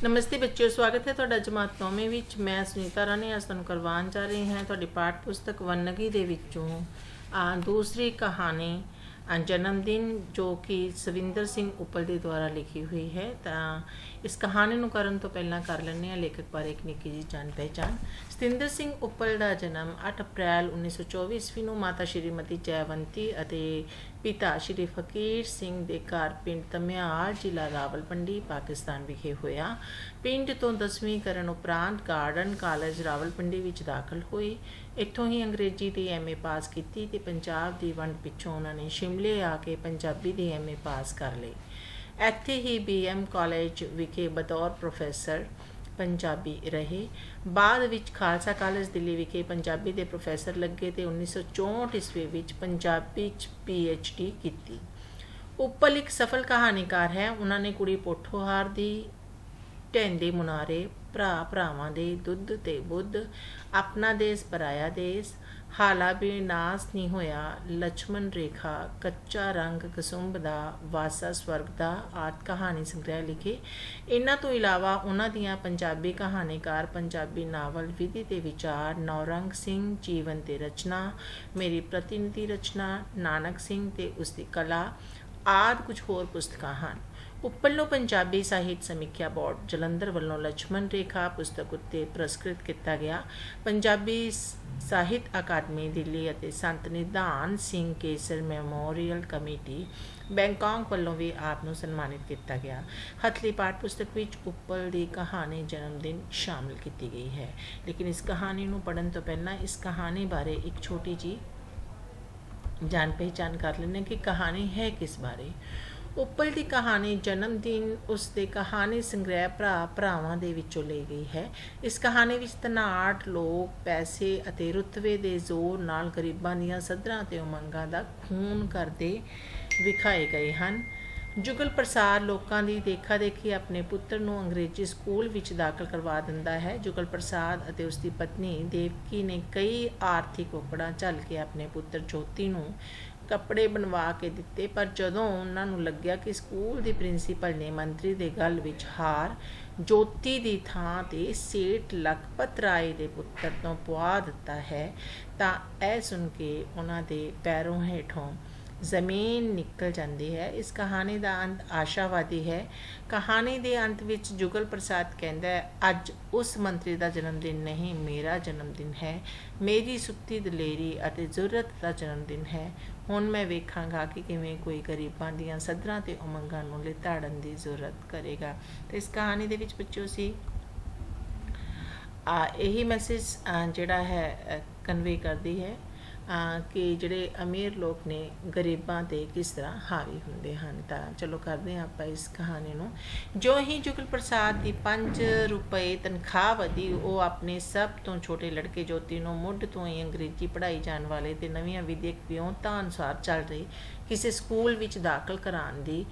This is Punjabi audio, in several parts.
नमस्ते बच्चों, स्वागत है ਤੁਹਾਡਾ ਜਮਾਤ 9ਵੀਂ ਵਿੱਚ। ਮੈਂ ਸੁਨੀਤਾ ਰਾਣੀ ਅੱਜ ਤੁਹਾਨੂੰ ਕਰਵਾਉਣ ਜਾ ਰਹੀ ਹਾਂ ਤੁਹਾਡੀ ਪਾਠ ਪੁਸਤਕ ਵੰਨਗੀ ਦੇ ਵਿੱਚੋਂ दूसरी कहानी जन्मदिन, जो कि सविंदर सिंह उप्पल के द्वारा लिखी हुई है। तो इस कहानी ਨੂੰ ਕਰਨ ਤੋਂ ਪਹਿਲਾਂ ਕਰ ਲੈਂਦੇ ਹਾਂ ਲੇਖਕ ਬਾਰੇ ਇੱਕ ਨਿੱਕੀ ਜਿਹੀ ਜਾਣ ਪਹਿਚਾਣ। ਸਤਿੰਦਰ ਸਿੰਘ ਉੱਪਲ ਦਾ ਜਨਮ 8 ਅਪ੍ਰੈਲ 1924 ਈਸਵੀ ਨੂੰ ਮਾਤਾ ਸ਼੍ਰੀਮਤੀ ਜੈਵੰਤੀ ਅਤੇ ਪਿਤਾ ਸ਼੍ਰੀ ਫਕੀਰ ਸਿੰਘ ਦੇ ਘਰ ਪਿੰਡ ਧਮਿਆਲ, ਜ਼ਿਲ੍ਹਾ ਰਾਵਲਪਿੰਡੀ, ਪਾਕਿਸਤਾਨ ਵਿਖੇ ਹੋਇਆ। ਪਿੰਡ ਤੋਂ 10ਵੀਂ ਕਰਨ ਉਪਰੰਤ ਗਾਰਡਨ ਕਾਲਜ ਰਾਵਲਪਿੰਡੀ ਵਿੱਚ ਦਾਖਲ ਹੋਏ। ਇੱਥੋਂ ਹੀ ਅੰਗਰੇਜ਼ੀ ਦੀ MA ਪਾਸ ਕੀਤੀ ਤੇ ਪੰਜਾਬ ਦੀ ਵੰਡ ਪਿੱਛੋਂ ਉਹਨਾਂ ਨੇ ਸ਼ਿਮਲੇ ਆ ਕੇ ਪੰਜਾਬੀ ਦੀ MA ਪਾਸ ਕਰ ਲਈ। ਇੱਥੇ ਹੀ BM ਕਾਲਜ ਵਿਖੇ ਬਤੌਰ ਪ੍ਰੋਫੈਸਰ ਪੰਜਾਬੀ ਰਹੇ। ਬਾਅਦ ਵਿੱਚ ਖਾਲਸਾ ਕਾਲਜ ਦਿੱਲੀ ਵਿਖੇ ਪੰਜਾਬੀ ਦੇ ਪ੍ਰੋਫੈਸਰ ਲੱਗੇ ਤੇ 1964 ਈਸਵੀ ਵਿੱਚ ਪੰਜਾਬੀ 'ਚ PhD ਕੀਤੀ। ਉੱਪਲ ਇੱਕ ਸਫਲ ਕਹਾਣੀਕਾਰ ਹੈ। ਉਹਨਾਂ ਨੇ ਕੁੜੀ ਪੋਠੋਹਾਰ ਦੀ, ਢਹਿੰਦੇ ਮੁਨਾਰੇ, ਭਰਾ ਭਰਾਵਾਂ ਦੇ, ਦੁੱਧ ਤੇ ਬੁੱਧ, ਆਪਣਾ ਦੇਸ ਪਰਾਇਆ ਦੇਸ, ਹਾਲਾ ਵੀ ਨਾਸ ਨਹੀਂ ਹੋਇਆ, ਲਛਮਣ ਰੇਖਾ, ਕੱਚਾ ਰੰਗ, ਕਸੁੰਭ ਦਾ, ਵਾਸਾ ਸਵਰਗ ਦਾ ਆਦਿ ਕਹਾਣੀ ਸੰਗ੍ਰਹਿ ਲਿਖੇ। ਇਹਨਾਂ ਤੋਂ ਇਲਾਵਾ ਉਹਨਾਂ ਦੀਆਂ ਪੰਜਾਬੀ ਕਹਾਣੀਕਾਰ, ਪੰਜਾਬੀ ਨਾਵਲ, ਵਿਧੀ ਤੇ ਵਿਚਾਰ, ਨੌਰੰਗ ਸਿੰਘ, ਜੀਵਨ ਤੇ ਰਚਨਾ, ਮੇਰੀ ਪ੍ਰਤੀਨਿਧੀ ਰਚਨਾ, ਨਾਨਕ ਸਿੰਘ ਤੇ ਉਸਦੀ ਕਲਾ ਆਦਿ ਕੁਝ ਹੋਰ ਪੁਸਤਕਾਂ ਹਨ। ਉੱਪਲ ਨੂੰ ਪੰਜਾਬੀ ਸਾਹਿਤ ਸਮੀਖਿਆ ਬੋਰਡ ਜਲੰਧਰ ਵੱਲੋਂ ਲਛਮਣ ਰੇਖਾ ਪੁਸਤਕ ਉੱਤੇ ਪੁਰਸਕ੍ਰਿਤ ਕੀਤਾ ਗਿਆ। ਪੰਜਾਬੀ ਸਾਹਿਤ ਅਕਾਦਮੀ ਦਿੱਲੀ ਅਤੇ ਸੰਤ ਨਿਧਾਨ ਸਿੰਘ ਕੇਸਰ ਮੈਮੋਰੀਅਲ ਕਮੇਟੀ ਬੈਂਕਾਕ ਵੱਲੋਂ ਵੀ ਆਪ ਨੂੰ ਸਨਮਾਨਿਤ ਕੀਤਾ ਗਿਆ। ਹਥਲੀ ਪਾਠ ਪੁਸਤਕ ਵਿੱਚ ਉੱਪਲ ਦੀ ਕਹਾਣੀ ਜਨਮਦਿਨ ਸ਼ਾਮਿਲ ਕੀਤੀ ਗਈ ਹੈ। ਲੇਕਿਨ ਇਸ ਕਹਾਣੀ ਨੂੰ ਪੜ੍ਹਨ ਤੋਂ ਪਹਿਲਾਂ ਇਸ ਕਹਾਣੀ ਬਾਰੇ ਇੱਕ ਛੋਟੀ ਜਿਹੀ ਜਾਣ ਪਹਿਚਾਣ ਕਰ ਲੈਂਦੇ ਕਿ ਕਹਾਣੀ ਹੈ ਕਿਸ ਬਾਰੇ। ਉੱਪਲ ਦੀ ਕਹਾਣੀ ਜਨਮਦਿਨ ਉਸ ਦੇ ਕਹਾਣੀ ਸੰਗ੍ਰਹਿ ਭਰਾ ਭਰਾਵਾਂ ਦੇ ਵਿੱਚੋਂ ਲਈ ਗਈ ਹੈ। ਇਸ ਕਹਾਣੀ ਵਿੱਚ ਧਨਾਢ ਲੋਕ ਪੈਸੇ ਅਤੇ ਰੁਤਬੇ ਦੇ ਜ਼ੋਰ ਨਾਲ ਗਰੀਬਾਂ ਦੀਆਂ ਸੱਧਰਾਂ ਅਤੇ ਉਮੰਗਾਂ ਦਾ ਖੂਨ ਕਰਦੇ ਵਿਖਾਏ ਗਏ ਹਨ। ਜੁਗਲ ਪ੍ਰਸਾਦ ਲੋਕਾਂ ਦੀ ਦੇਖਾ ਦੇਖੀ ਆਪਣੇ ਪੁੱਤਰ ਨੂੰ ਅੰਗਰੇਜ਼ੀ ਸਕੂਲ ਵਿੱਚ ਦਾਖਲ ਕਰਵਾ ਦਿੰਦਾ ਹੈ। ਜੁਗਲ ਪ੍ਰਸਾਦ ਅਤੇ ਉਸਦੀ ਪਤਨੀ ਦੇਵਕੀ ਨੇ ਕਈ ਆਰਥਿਕ ਔਕੜਾਂ ਝੱਲ ਕੇ ਆਪਣੇ ਪੁੱਤਰ ਜੋਤੀ ਨੂੰ ਕੱਪੜੇ ਬਣਵਾ ਕੇ ਦਿੱਤੇ, ਪਰ ਜਦੋਂ ਉਹਨਾਂ ਨੂੰ ਲੱਗਿਆ ਕਿ ਸਕੂਲ ਦੀ ਪ੍ਰਿੰਸੀਪਲ ਨੇ ਮੰਤਰੀ ਦੇ ਗਲ ਵਿੱਚ ਹਾਰ ਜੋਤੀ ਦੀ ਥਾਂ 'ਤੇ ਸੇਠ ਲਖਪਤ ਰਾਏ ਦੇ ਪੁੱਤਰ ਤੋਂ ਪਵਾ ਦਿੱਤਾ ਹੈ, ਤਾਂ ਇਹ ਸੁਣ ਕੇ ਉਹਨਾਂ ਦੇ ਪੈਰੋਂ ਹੇਠੋਂ ਜ਼ਮੀਨ ਨਿਕਲ ਜਾਂਦੀ ਹੈ। ਇਸ ਕਹਾਣੀ ਦਾ ਅੰਤ ਆਸ਼ਾਵਾਦੀ ਹੈ। ਕਹਾਣੀ ਦੇ ਅੰਤ ਵਿੱਚ ਜੁਗਲ ਪ੍ਰਸਾਦ ਕਹਿੰਦਾ ਹੈ, ਅੱਜ ਉਸ ਮੰਤਰੀ ਦਾ ਜਨਮਦਿਨ ਨਹੀਂ, ਮੇਰਾ ਜਨਮਦਿਨ ਹੈ। ਮੇਰੀ ਸੁੱਤੀ ਦਲੇਰੀ ਅਤੇ ਜ਼ਰੂਰਤ ਦਾ ਜਨਮਦਿਨ ਹੈ। ਹੁਣ ਮੈਂ ਵੇਖਾਂਗਾ ਕਿ ਕਿਵੇਂ ਕੋਈ ਗਰੀਬਾਂ ਦੀਆਂ ਸੱਧਰਾਂ ਅਤੇ ਉਮੰਗਾਂ ਨੂੰ ਲਿਤਾੜਨ ਦੀ ਜ਼ਰੂਰਤ ਕਰੇਗਾ। ਅਤੇ ਇਸ ਕਹਾਣੀ ਦੇ ਵਿੱਚ ਬੱਚਿਓ ਸੀ ਇਹੀ ਮੈਸੇਜ ਜਿਹੜਾ ਹੈ ਕਨਵੇ ਕਰਦੀ ਹੈ ਕਿ ਜਿਹੜੇ ਅਮੀਰ ਲੋਕ ਨੇ ਗਰੀਬਾਂ 'ਤੇ ਕਿਸ ਤਰ੍ਹਾਂ ਹਾਵੀ ਹੁੰਦੇ ਹਨ। ਤਾਂ ਚਲੋ ਕਰਦੇ ਹਾਂ ਆਪਾਂ ਇਸ ਕਹਾਣੀ ਨੂੰ। ਜੋ ਹੀ ਜੁਗਲ ਪ੍ਰਸਾਦ ਦੀ 5 ਰੁਪਏ ਤਨਖਾਹ ਵਧੀ, ਉਹ ਆਪਣੇ ਸਭ ਤੋਂ ਛੋਟੇ ਲੜਕੇ ਜੋਤੀ ਨੂੰ ਮੁੱਢ ਤੋਂ ਹੀ ਅੰਗਰੇਜ਼ੀ ਪੜ੍ਹਾਈ ਜਾਣ ਵਾਲੇ ਅਤੇ ਨਵੀਆਂ ਵਿਦਿਅਕ ਵਿਉਂਤਾਂ ਅਨੁਸਾਰ ਚੱਲ ਰਹੀ ਕਿਸੇ ਸਕੂਲ ਵਿੱਚ ਦਾਖਲ ਕਰਾਉਣ ਦੀ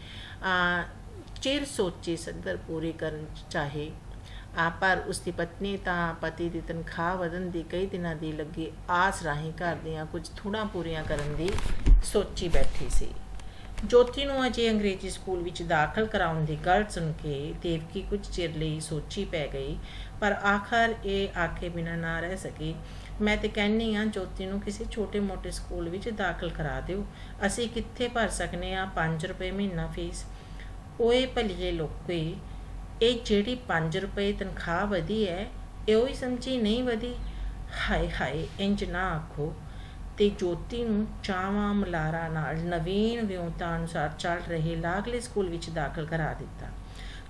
ਚਿਰ ਸੋਚੀ ਸੱਧਰ ਪੂਰੀ ਕਰਨ ਚਾਹੇ। ਪਰ ਉਸਦੀ ਪਤਨੀ ਤਾਂ ਪਤੀ ਦੀ ਤਨਖਾਹ ਵਧਣ ਦੀ ਕਈ ਦਿਨਾਂ ਦੀ ਲੱਗੀ ਆਸ ਰਾਹੀਂ ਘਰ ਦੀਆਂ ਕੁਝ ਥੁੜਾਂ ਪੂਰੀਆਂ ਕਰਨ ਦੀ ਸੋਚੀ ਬੈਠੀ ਸੀ। ਜੋਤੀ ਨੂੰ ਅਜੇ ਅੰਗਰੇਜ਼ੀ ਸਕੂਲ ਵਿੱਚ ਦਾਖਲ ਕਰਾਉਣ ਦੀ ਗੱਲ ਸੁਣ ਕੇ ਦੇਵਕੀ ਕੁਝ ਚਿਰ ਲਈ ਸੋਚੀ ਪੈ ਗਈ, ਪਰ ਆਖਰ ਇਹ ਆਖੇ ਬਿਨਾਂ ਨਾ ਰਹਿ ਸਕੀ। ਮੈਂ ਤਾਂ ਕਹਿੰਦੀ ਹਾਂ ਜੋਤੀ ਨੂੰ ਕਿਸੇ ਛੋਟੇ ਮੋਟੇ ਸਕੂਲ ਵਿੱਚ ਦਾਖਲ ਕਰਾ ਦਿਓ। ਅਸੀਂ ਕਿੱਥੇ ਭਰ ਸਕਦੇ ਹਾਂ 5 ਰੁਪਏ ਮਹੀਨਾ ਫੀਸ। ਓਏ ਭਲੀਏ ਲੋਕੇ, ਇਹ ਜਿਹੜੀ 5 ਰੁਪਏ ਤਨਖਾਹ ਵਧੀ ਹੈ, ਇਹ ਹੀ ਸਮਝੀ ਨਹੀਂ ਵਧੀ। ਹਾਏ ਹਾਏ, ਇੰਜ ਨਾ ਆਖੋ। ਤੇ ਜੋਤੀ ਨੂੰ ਚਾਵਾਂ ਮਲਾਰਾ ਨਾਲ ਨਵੀਨ ਵਿਉਂਤਾਂ ਅਨੁਸਾਰ ਚੱਲ ਰਹੇ ਲਾਗਲੇ ਸਕੂਲ ਵਿੱਚ ਦਾਖਲ ਕਰਾ ਦਿੱਤਾ।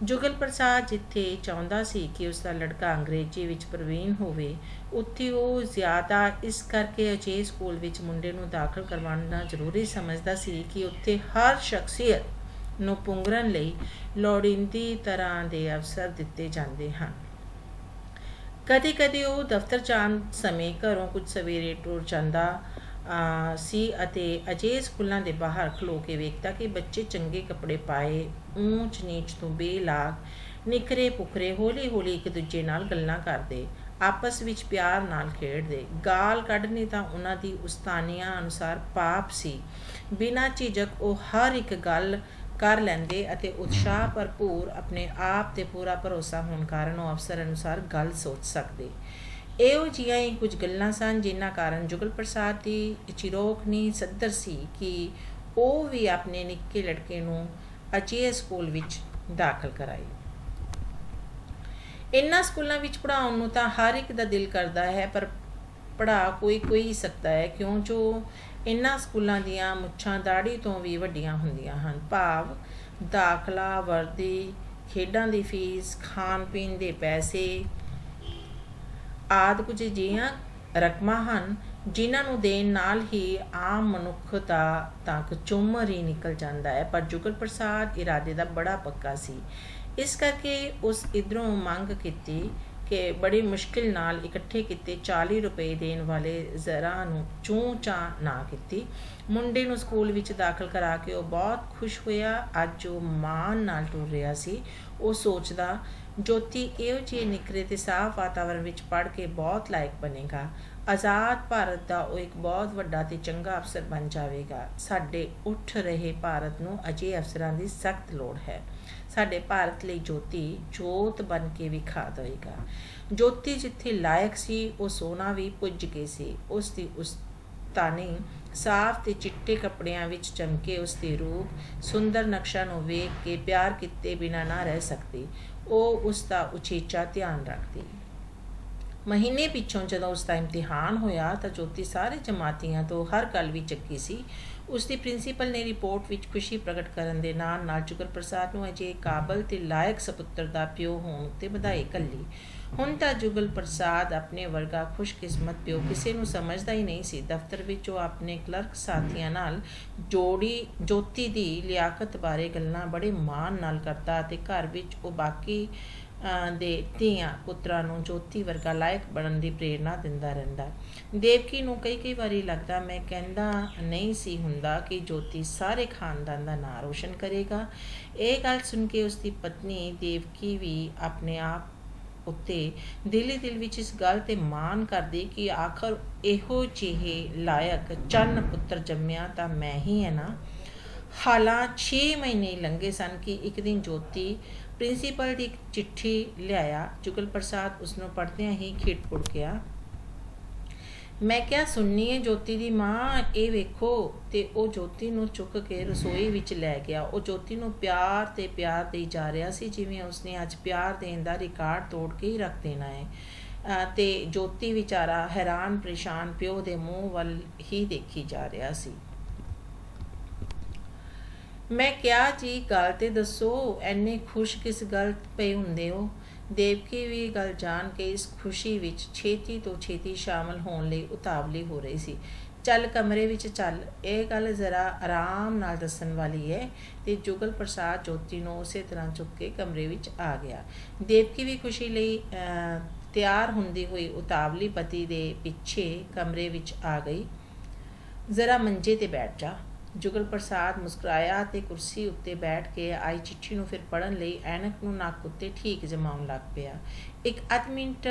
ਜੁਗਲ ਪ੍ਰਸਾਦ ਜਿੱਥੇ ਚਾਹੁੰਦਾ ਸੀ ਕਿ ਉਸਦਾ ਲੜਕਾ ਅੰਗਰੇਜ਼ੀ ਵਿੱਚ ਪ੍ਰਵੀਨ ਹੋਵੇ, ਉੱਥੇ ਉਹ ਜ਼ਿਆਦਾ ਇਸ ਕਰਕੇ ਅਜਿਹੇ ਸਕੂਲ ਵਿੱਚ ਮੁੰਡੇ ਨੂੰ ਦਾਖਲ ਕਰਵਾਉਣਾ ਜ਼ਰੂਰੀ ਸਮਝਦਾ ਸੀ ਕਿ ਉੱਥੇ ਹਰ ਸ਼ਖਸੀਅਤ ਨੂੰ ਪੁੰਗਰਨ ਲਈ ਲੋੜੀਂਦੀ ਤਰ੍ਹਾਂ ਦੇ ਅਵਸਰ ਦਿੱਤੇ ਜਾਂਦੇ ਹਨ। ਕਦੇ ਕਦੇ ਉਹ ਦਫ਼ਤਰ ਜਾਣ ਸਮੇਂ ਘਰੋਂ ਕੁਝ ਸਵੇਰੇ ਟੁਰ ਜਾਂਦਾ ਸੀ ਅਤੇ ਅਜਿਹੇ ਸਕੂਲਾਂ ਦੇ ਬਾਹਰ ਖਲੋ ਕੇ ਵੇਖਦਾ ਕਿ ਬੱਚੇ ਚੰਗੇ ਕੱਪੜੇ ਪਾਏ, ਊਚ ਨੀਚ ਤੋਂ ਬੇਲਾਗ, ਨਿਖਰੇ ਪੁਖਰੇ, ਹੌਲੀ ਹੌਲੀ ਇੱਕ ਦੂਜੇ ਨਾਲ ਗੱਲਾਂ ਕਰਦੇ, ਆਪਸ ਵਿੱਚ ਪਿਆਰ ਨਾਲ ਖੇਡਦੇ। ਗਾਲ ਕੱਢਣੀ ਤਾਂ ਉਹਨਾਂ ਦੀ ਉਸਤਾਨੀਆਂ ਅਨੁਸਾਰ ਪਾਪ ਸੀ। ਬਿਨਾਂ ਝਿਜਕ ਉਹ ਹਰ ਇੱਕ ਗੱਲ ਕਰ ਲੈਂਦੇ ਅਤੇ ਉਤਸ਼ਾਹ ਭਰਪੂਰ ਆਪਣੇ ਆਪ 'ਤੇ ਪੂਰਾ ਭਰੋਸਾ ਹੋਣ ਕਾਰਨ ਉਹ ਅਵਸਰ ਅਨੁਸਾਰ ਗੱਲ ਸੋਚ ਸਕਦੇ। ਇਹੋ ਜਿਹੀਆਂ ਹੀ ਕੁਝ ਗੱਲਾਂ ਸਨ ਜਿਨ੍ਹਾਂ ਕਾਰਨ ਜੁਗਲ ਪ੍ਰਸਾਦ ਦੀ ਚਿਰੋਖਣੀ ਸੱਦਰ ਸੀ ਕਿ ਉਹ ਵੀ ਆਪਣੇ ਨਿੱਕੇ ਲੜਕੇ ਨੂੰ ਅਜਿਹੇ ਸਕੂਲ ਵਿੱਚ ਦਾਖਲ ਕਰਾਈ। ਇਹਨਾਂ ਸਕੂਲਾਂ ਵਿੱਚ ਪੜ੍ਹਾਉਣ ਨੂੰ ਤਾਂ ਹਰ ਇੱਕ ਦਾ ਦਿਲ ਕਰਦਾ ਹੈ, ਪਰ ਪੜ੍ਹਾ ਕੋਈ ਸਕਦਾ ਹੈ, ਕਿਉਂ ਜੋ ਇਹਨਾਂ ਸਕੂਲਾਂ ਦੀਆਂ ਮੁੱਛਾਂ ਦਾੜੀ ਤੋਂ ਵੀ ਵੱਡੀਆਂ ਹੁੰਦੀਆਂ ਹਨ। ਭਾਵ ਦਾਖਲਾ, ਵਰਦੀ, ਖੇਡਾਂ ਦੀ ਫੀਸ, ਖਾਣ ਪੀਣ ਦੇ ਪੈਸੇ ਆਦਿ ਕੁਝ ਅਜਿਹੀਆਂ ਰਕਮਾਂ ਹਨ ਜਿਨ੍ਹਾਂ ਨੂੰ ਦੇਣ ਨਾਲ ਹੀ ਆਮ ਮਨੁੱਖ ਦਾ ਤਾਂ ਝੁੰਮਰ ਹੀ ਨਿਕਲ ਜਾਂਦਾ ਹੈ। ਪਰ ਜੁਗਲ ਪ੍ਰਸਾਦ ਇਰਾਦੇ ਦਾ ਬੜਾ ਪੱਕਾ ਸੀ। ਇਸ ਕਰਕੇ ਉਸ ਇੱਧਰੋਂ ਮੰਗ ਕੀਤੀ ਕਿ ਬੜੀ ਮੁਸ਼ਕਿਲ ਨਾਲ ਇਕੱਠੇ ਕੀਤੇ 40 ਰੁਪਏ ਦੇਣ ਵਾਲੇ ਜ਼ਰਾ ਨੂੰ ਚੂੰ ਚਾਂ ਨਾ ਕੀਤੀ। ਮੁੰਡੇ ਨੂੰ ਸਕੂਲ ਵਿੱਚ ਦਾਖਲ ਕਰਾ ਕੇ ਉਹ ਬਹੁਤ ਖੁਸ਼ ਹੋਇਆ। ਅੱਜ ਉਹ ਮਾਣ ਨਾਲ ਟੁਰ ਰਿਹਾ ਸੀ। ਉਹ ਸੋਚਦਾ, ਜੋਤੀ ਇਹੋ ਜਿਹੇ ਨਿੱਘਰੇ ਤੇ ਸਾਫ਼ ਵਾਤਾਵਰਣ ਵਿੱਚ ਪੜ੍ਹ ਕੇ ਬਹੁਤ ਲਾਇਕ ਬਣੇਗਾ। ਆਜ਼ਾਦ ਭਾਰਤ ਦਾ ਉਹ ਇੱਕ ਬਹੁਤ ਵੱਡਾ ਤੇ ਚੰਗਾ ਅਫਸਰ ਬਣ ਜਾਵੇਗਾ। ਸਾਡੇ ਉੱਠ ਰਹੇ ਭਾਰਤ ਨੂੰ ਅਜਿਹੇ ਅਫਸਰਾਂ ਦੀ ਸਖਤ ਲੋੜ ਹੈ। ਸਾਡੇ ਭਾਰਤ ਲਈ ਜੋਤੀ ਜੋਤ ਬਣ ਕੇ ਵਿਖਾ ਦੇਵੇਗਾ। ਜੋਤੀ ਜਿੱਥੇ ਲਾਇਕ ਸੀ ਉਹ ਸੋਨਾ ਵੀ ਪੁੱਜ ਗਈ ਸੀ। ਉਸ ਦੀ ਉਸਤਾਨੀ ਸਾਫ਼ ਤੇ ਚਿੱਟੇ ਕੱਪੜਿਆਂ ਵਿੱਚ ਚਮਕੇ ਉਸ ਦੇ ਰੂਪ ਸੁੰਦਰ ਨਕਸ਼ਾ ਨੂੰ ਵੇਖ ਕੇ ਪਿਆਰ ਕੀਤੇ ਬਿਨਾਂ ਨਾ ਰਹਿ ਸਕਦੀ। ਉਹ ਉਸ ਦਾ ਉਚੇਚਾ ਧਿਆਨ ਰੱਖਦੀ। ਮਹੀਨੇ ਪਿੱਛੋਂ ਜਦੋਂ ਉਸ ਦਾ ਇਮਤਿਹਾਨ ਹੋਇਆ ਤਾਂ ਜੋਤੀ ਸਾਰੇ ਜਮਾਤੀਆਂ ਤੋਂ ਹਰ ਗੱਲ ਵਿੱਚ ਅੱਗੇ ਸੀ। ਉਸ ਦੀ ਪ੍ਰਿੰਸੀਪਲ ਨੇ ਰਿਪੋਰਟ ਵਿੱਚ ਖੁਸ਼ੀ ਪ੍ਰਗਟ ਕਰਨ ਦੇ ਨਾਲ ਨਾਲ ਜੁਗਲ ਪ੍ਰਸਾਦ ਨੂੰ ਅਜੇ ਕਾਬਲ ਤੇ ਲਾਇਕ ਸਪੁੱਤਰ ਦਾ ਪਿਓ ਹੋਣ ਉੱਤੇ ਵਧਾਈ ਘੱਲੀ। ਹੁਣ ਤਾਂ ਜੁਗਲ ਪ੍ਰਸਾਦ ਆਪਣੇ ਵਰਗਾ ਖੁਸ਼ਕਿਸਮਤ ਪਿਓ ਕਿਸੇ ਨੂੰ ਸਮਝਦਾ ਹੀ ਨਹੀਂ ਸੀ। ਦਫ਼ਤਰ ਵਿੱਚ ਉਹ ਆਪਣੇ ਕਲਰਕ ਸਾਥੀਆਂ ਨਾਲ ਜੋਤੀ ਦੀ ਲਿਆਕਤ ਬਾਰੇ ਗੱਲਾਂ ਬੜੇ ਮਾਣ ਨਾਲ ਕਰਦਾ ਅਤੇ ਘਰ ਵਿੱਚ ਉਹ ਬਾਕੀ ਦੇ ਧੀਆਂ ਪੁੱਤਰਾਂ ਨੂੰ ਜੋਤੀ ਵਰਗਾ ਲਾਇਕ ਬਣਨ ਦੀ ਪ੍ਰੇਰਨਾ ਦਿੰਦਾ ਰਹਿੰਦਾ। ਦੇਵਕੀ ਨੂੰ ਕਈ ਵਾਰੀ ਲੱਗਦਾ, ਮੈਂ ਕਹਿੰਦਾ ਨਹੀਂ ਸੀ ਹੁੰਦਾ ਕਿ ਜੋਤੀ ਸਾਰੇ ਖਾਨਦਾਨ ਦਾ ਨਾਂ ਰੋਸ਼ਨ ਕਰੇਗਾ। ਇਹ ਗੱਲ ਸੁਣ ਕੇ ਉਸ ਦੀ ਪਤਨੀ ਦੇਵਕੀ ਵੀ ਆਪਣੇ ਆਪ ਉੱਤੇ ਦਿਲ ਵਿੱਚ ਇਸ ਗੱਲ 'ਤੇ ਮਾਣ ਕਰਦੀ ਕਿ ਆਖਰ ਇਹੋ ਜਿਹੇ ਲਾਇਕ ਚੰਨ ਪੁੱਤਰ ਜੰਮਿਆ ਤਾਂ ਮੈਂ ਹੀ ਹੈ ਨਾ। ਹਾਲਾਂ 6 ਮਹੀਨੇ ਲੰਘੇ ਸਨ ਕਿ ਇੱਕ ਦਿਨ ਜੋਤੀ ਪ੍ਰਿੰਸੀਪਲ ਦੀ ਇੱਕ ਚਿੱਠੀ ਲਿਆਇਆ। ਜੁਗਲ ਪ੍ਰਸਾਦ ਉਸਨੂੰ ਪੜ੍ਹਦਿਆਂ ਹੀ ਖਿੜ ਗਿਆ। ਮੈਂ ਕਿਹਾ, ਸੁਣਨੀ ਹੈ ਜੋਤੀ ਦੀ ਮਾਂ, ਇਹ ਵੇਖੋ। ਤੇ ਉਹ ਜੋਤੀ ਨੂੰ ਚੁੱਕ ਕੇ ਰਸੋਈ ਵਿੱਚ ਲੈ ਗਿਆ। ਉਹ ਜੋਤੀ ਨੂੰ ਪਿਆਰ ਤੇ ਪਿਆਰ ਦੇਈ ਜਾ ਰਿਹਾ ਸੀ ਜਿਵੇਂ ਉਸਨੇ ਅੱਜ ਪਿਆਰ ਦੇਣ ਦਾ ਰਿਕਾਰਡ ਤੋੜ ਕੇ ਹੀ ਰੱਖ ਦੇਣਾ ਹੈ। ਤੇ ਜੋਤੀ ਵਿਚਾਰਾ ਹੈਰਾਨ ਪਰੇਸ਼ਾਨ ਪਿਓ ਦੇ ਮੂੰਹ ਵੱਲ ਹੀ ਦੇਖੀ ਜਾ ਰਿਹਾ ਸੀ। ਮੈਂ ਕਿਹਾ, ਜੀ ਗੱਲ ਤੇ ਦੱਸੋ, ਐਨੇ ਖੁਸ਼ ਕਿਸ ਗੱਲ ਪਏ ਹੁੰਦੇ ਹੋ? ਦੇਵਕੀ ਵੀ ਗੱਲ ਜਾਣ ਕੇ ਇਸ ਖੁਸ਼ੀ ਵਿੱਚ ਛੇਤੀ ਤੋਂ ਛੇਤੀ ਸ਼ਾਮਲ ਹੋਣ ਲਈ ਉਤਾਵਲੀ ਹੋ ਰਹੀ ਸੀ। ਚੱਲ ਕਮਰੇ ਵਿੱਚ ਚੱਲ, ਇਹ ਗੱਲ ਜ਼ਰਾ ਆਰਾਮ ਨਾਲ ਦੱਸਣ ਵਾਲੀ ਹੈ। ਤੇ ਜੁਗਲ ਪ੍ਰਸਾਦ ਜੋਤੀ ਨੂੰ ਉਸੇ ਤਰ੍ਹਾਂ ਚੁੱਕ ਕੇ ਕਮਰੇ ਵਿੱਚ ਆ ਗਿਆ। ਦੇਵਕੀ ਵੀ ਖੁਸ਼ੀ ਲਈ ਤਿਆਰ ਹੁੰਦੀ ਹੋਈ ਉਤਾਵਲੀ ਪਤੀ ਦੇ ਪਿੱਛੇ ਕਮਰੇ ਵਿੱਚ ਆ ਗਈ। ਜ਼ਰਾ ਮੰਜੇ 'ਤੇ ਬੈਠ ਜਾ। ਜੁਗਲ ਪ੍ਰਸਾਦ ਮੁਸਕਰਾਇਆ ਅਤੇ ਕੁਰਸੀ ਉੱਤੇ ਬੈਠ ਕੇ ਆਈ ਚਿੱਠੀ ਨੂੰ ਫਿਰ ਪੜ੍ਹਨ ਲਈ ਐਨਕ ਨੂੰ ਨੱਕ ਉੱਤੇ ਠੀਕ ਜਮਾਉਣ ਲੱਗ ਪਿਆ। ਇੱਕ ਅੱਧ ਮਿੰਟ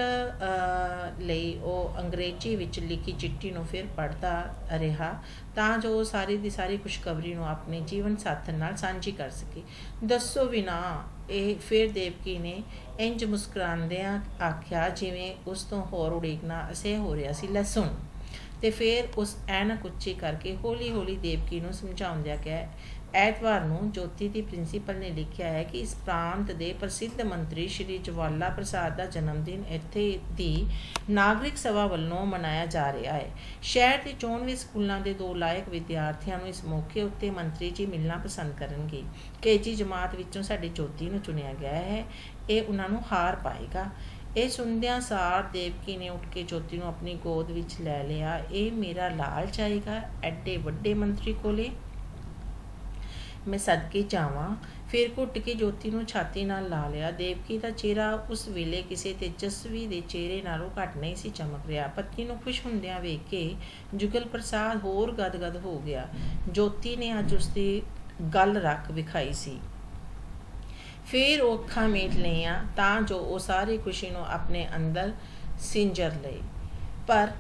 ਲਈ ਉਹ ਅੰਗਰੇਜ਼ੀ ਵਿੱਚ ਲਿਖੀ ਚਿੱਠੀ ਨੂੰ ਫਿਰ ਪੜ੍ਹਦਾ ਰਿਹਾ ਤਾਂ ਜੋ ਉਹ ਸਾਰੀ ਦੀ ਸਾਰੀ ਖੁਸ਼ਖਬਰੀ ਨੂੰ ਆਪਣੇ ਜੀਵਨ ਸਾਥਣ ਨਾਲ ਸਾਂਝੀ ਕਰ ਸਕੇ। ਦੱਸੋ ਵੀ ਨਾ, ਇਹ ਫਿਰ ਦੇਵਕੀ ਨੇ ਇੰਝ ਮੁਸਕਰਾਉਂਦਿਆਂ ਆਖਿਆ ਜਿਵੇਂ ਉਸ ਤੋਂ ਹੋਰ ਉਡੀਕਣਾ ਅਸਹਿ ਹੋ ਰਿਹਾ ਸੀ। ਲੈ ਸੁਣ। ਤੇ ਫਿਰ ਉਸ ਐਨਕ ਉੱਚੀ ਕਰਕੇ ਹੌਲੀ ਦੇਵਕੀ ਨੂੰ ਸਮਝਾਉਂਦਿਆਂ ਕਿਹਾ, ਐਤਵਾਰ ਨੂੰ ਜੋਤੀ ਦੀ ਪ੍ਰਿੰਸੀਪਲ ਨੇ ਲਿਖਿਆ ਹੈ ਕਿ ਇਸ ਪ੍ਰਾਂਤ ਦੇ ਪ੍ਰਸਿੱਧ ਮੰਤਰੀ ਸ਼੍ਰੀ ਜਵਾਲਾ ਪ੍ਰਸਾਦ ਦਾ ਜਨਮ ਦਿਨ ਇੱਥੇ ਦੀ ਨਾਗਰਿਕ ਸਭਾ ਵੱਲੋਂ ਮਨਾਇਆ ਜਾ ਰਿਹਾ ਹੈ। ਸ਼ਹਿਰ ਦੇ 94 ਸਕੂਲਾਂ ਦੇ 2 ਲਾਇਕ ਵਿਦਿਆਰਥੀਆਂ ਨੂੰ ਇਸ ਮੌਕੇ ਉੱਤੇ ਮੰਤਰੀ ਜੀ ਮਿਲਣਾ ਪਸੰਦ ਕਰਨਗੇ। KG ਜਮਾਤ ਵਿੱਚੋਂ ਸਾਡੀ ਜੋਤੀ ਨੂੰ ਚੁਣਿਆ ਗਿਆ ਹੈ। ਇਹ ਉਹਨਾਂ ਨੂੰ ਹਾਰ ਪਾਏਗਾ। ਇਹ ਸੁਣਦਿਆਂ ਸਾਰ ਦੇਵਕੀ ਨੇ ਉੱਠ ਕੇ ਜੋਤੀ ਨੂੰ ਆਪਣੀ ਗੋਦ ਵਿੱਚ ਲੈ ਲਿਆ। ਇਹ ਮੇਰਾ ਲਾਲ ਜਾਏਗਾ ਐਡੇ ਵੱਡੇ ਮੰਤਰੀ ਕੋਲੇ, ਮੈਂ ਸਦਕੇ ਜਾਵਾਂ। ਫਿਰ ਘੁੱਟ ਕੇ ਜੋਤੀ ਨੂੰ ਛਾਤੀ ਨਾਲ ਲਾ ਲਿਆ। ਦੇਵਕੀ ਦਾ ਚਿਹਰਾ ਉਸ ਵੇਲੇ ਕਿਸੇ ਤੇਜਸਵੀ ਦੇ ਚਿਹਰੇ ਨਾਲੋਂ ਘੱਟ ਨਹੀਂ ਸੀ ਚਮਕ ਰਿਹਾ। ਪਤਨੀ ਨੂੰ ਖੁਸ਼ ਹੁੰਦਿਆਂ ਵੇਖ ਕੇ ਜੁਗਲ ਪ੍ਰਸਾਦ ਹੋਰ ਗਦਗਦ ਹੋ ਗਿਆ। ਜੋਤੀ ਨੇ ਅੱਜ ਉਸਦੀ ਗੱਲ ਰੱਖ ਵਿਖਾਈ ਸੀ। ਫਿਰ ਉਹ ਅੱਖਾਂ ਮੀਟ ਲਈਆਂ ਤਾਂ ਜੋ ਉਹ ਸਾਰੀ ਖੁਸ਼ੀ ਨੂੰ ਆਪਣੇ ਅੰਦਰ ਸਿੰਜਰ ਲਏ। ਪਰ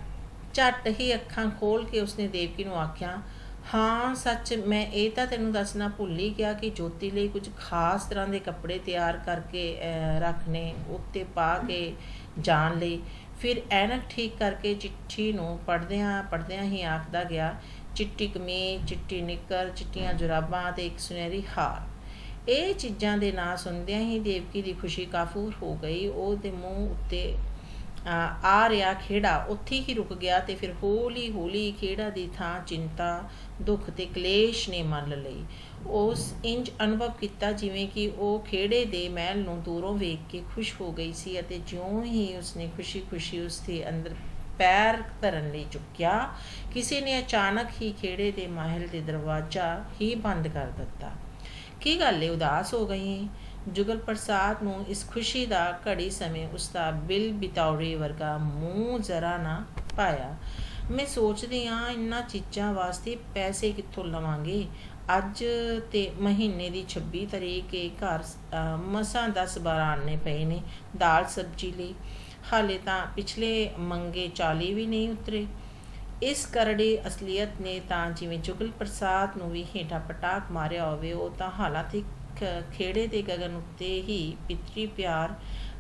ਝੱਟ ਹੀ ਅੱਖਾਂ ਖੋਲ੍ਹ ਕੇ ਉਸਨੇ ਦੇਵਕੀ ਨੂੰ ਆਖਿਆ, ਹਾਂ ਸੱਚ, ਮੈਂ ਇਹ ਤਾਂ ਤੈਨੂੰ ਦੱਸਣਾ ਭੁੱਲ ਹੀ ਗਿਆ ਕਿ ਜੋਤੀ ਲਈ ਕੁਝ ਖਾਸ ਤਰ੍ਹਾਂ ਦੇ ਕੱਪੜੇ ਤਿਆਰ ਕਰਕੇ ਰੱਖਣੇ, ਉੱਤੇ ਪਾ ਕੇ ਜਾਣ ਲਈ। ਫਿਰ ਐਨਕ ਠੀਕ ਕਰਕੇ ਚਿੱਠੀ ਨੂੰ ਪੜ੍ਹਦਿਆਂ ਪੜ੍ਹਦਿਆਂ ਹੀ ਆਖਦਾ ਗਿਆ, ਚਿੱਟੀ ਕਮੀਜ਼, ਚਿੱਟੀ ਨਿੱਕਰ, ਚਿੱਟੀਆਂ ਜੁਰਾਬਾਂ ਅਤੇ ਇੱਕ ਸੁਨਹਿਰੀ ਹਾਰ। ਇਹ ਚੀਜ਼ਾਂ ਦੇ ਨਾਂ ਸੁਣਦਿਆਂ ਹੀ ਦੇਵਕੀ ਦੀ ਖੁਸ਼ੀ ਕਾਫੂਰ ਹੋ ਗਈ। ਉਹਦੇ ਮੂੰਹ ਉੱਤੇ ਆ ਰਿਹਾ ਖੇੜਾ ਉੱਥੇ ਹੀ ਰੁਕ ਗਿਆ ਤੇ ਫਿਰ ਹੌਲੀ ਹੌਲੀ ਖੇੜਾ ਦੀ ਥਾਂ ਚਿੰਤਾ, ਦੁੱਖ ਤੇ ਕਲੇਸ਼ ਨੇ ਮੰਨ ਲਈ। ਉਸ ਇੰਜ ਅਨੁਭਵ ਕੀਤਾ ਜਿਵੇਂ ਕਿ ਉਹ ਖੇੜੇ ਦੇ ਮਹਿਲ ਨੂੰ ਦੂਰੋਂ ਵੇਖ ਕੇ ਖੁਸ਼ ਹੋ ਗਈ ਸੀ, ਅਤੇ ਜਿਉਂ ਹੀ ਉਸਨੇ ਖੁਸ਼ੀ ਖੁਸ਼ੀ ਉਸਦੇ ਅੰਦਰ ਪੈਰ ਧਰਨ ਲਈ ਚੁੱਕਿਆ, ਕਿਸੇ ਨੇ ਅਚਾਨਕ ਹੀ ਖੇੜੇ ਦੇ ਮਹਿਲ ਦੇ ਦਰਵਾਜ਼ਾ ਹੀ ਬੰਦ ਕਰ ਦਿੱਤਾ। ਕੀ ਗੱਲ ਏ, ਉਦਾਸ ਹੋ ਗਈ ਏ? ਜੁਗਲ ਪ੍ਰਸਾਦ ਨੂੰ ਇਸ ਖੁਸ਼ੀ ਦਾ ਘੜੀ ਸਮੇਂ ਉਸਦਾ ਬਿਲ ਬਿਤੌੜੇ ਵਰਗਾ ਮੂੰਹ ਜ਼ਰਾ ਨਾ ਪਾਇਆ। ਮੈਂ ਸੋਚਦੀ ਹਾਂ ਇਹਨਾਂ ਚੀਜ਼ਾਂ ਵਾਸਤੇ ਪੈਸੇ ਕਿੱਥੋਂ ਲਵਾਂਗੇ। ਅੱਜ ਤੇ ਮਹੀਨੇ ਦੀ 26 ਤਰੀਕ ਏ, ਘਰ ਮਸਾਂ 10-12 ਆਨੇ ਪਏ ਨੇ ਦਾਲ ਸਬਜ਼ੀ ਲਈ। ਹਾਲੇ ਤਾਂ ਪਿਛਲੇ ਮੰਗੇ 40 ਵੀ ਨਹੀਂ ਉਤਰੇ। ਇਸ ਕਰੜੀ ਅਸਲੀਅਤ ਨੇ ਤਾਂ ਜਿਵੇਂ ਜੁਗਲ ਪ੍ਰਸਾਦ ਨੂੰ ਵੀ ਹੇਠਾਂ ਪਟਾਕ ਮਾਰਿਆ ਹੋਵੇ। ਉਹ ਤਾਂ ਹਾਲਾਂਕਿ ਖੇੜੇ ਦੇ ਗਗਨ ਉੱਤੇ ਹੀ ਪਿਤਰੀ ਪਿਆਰ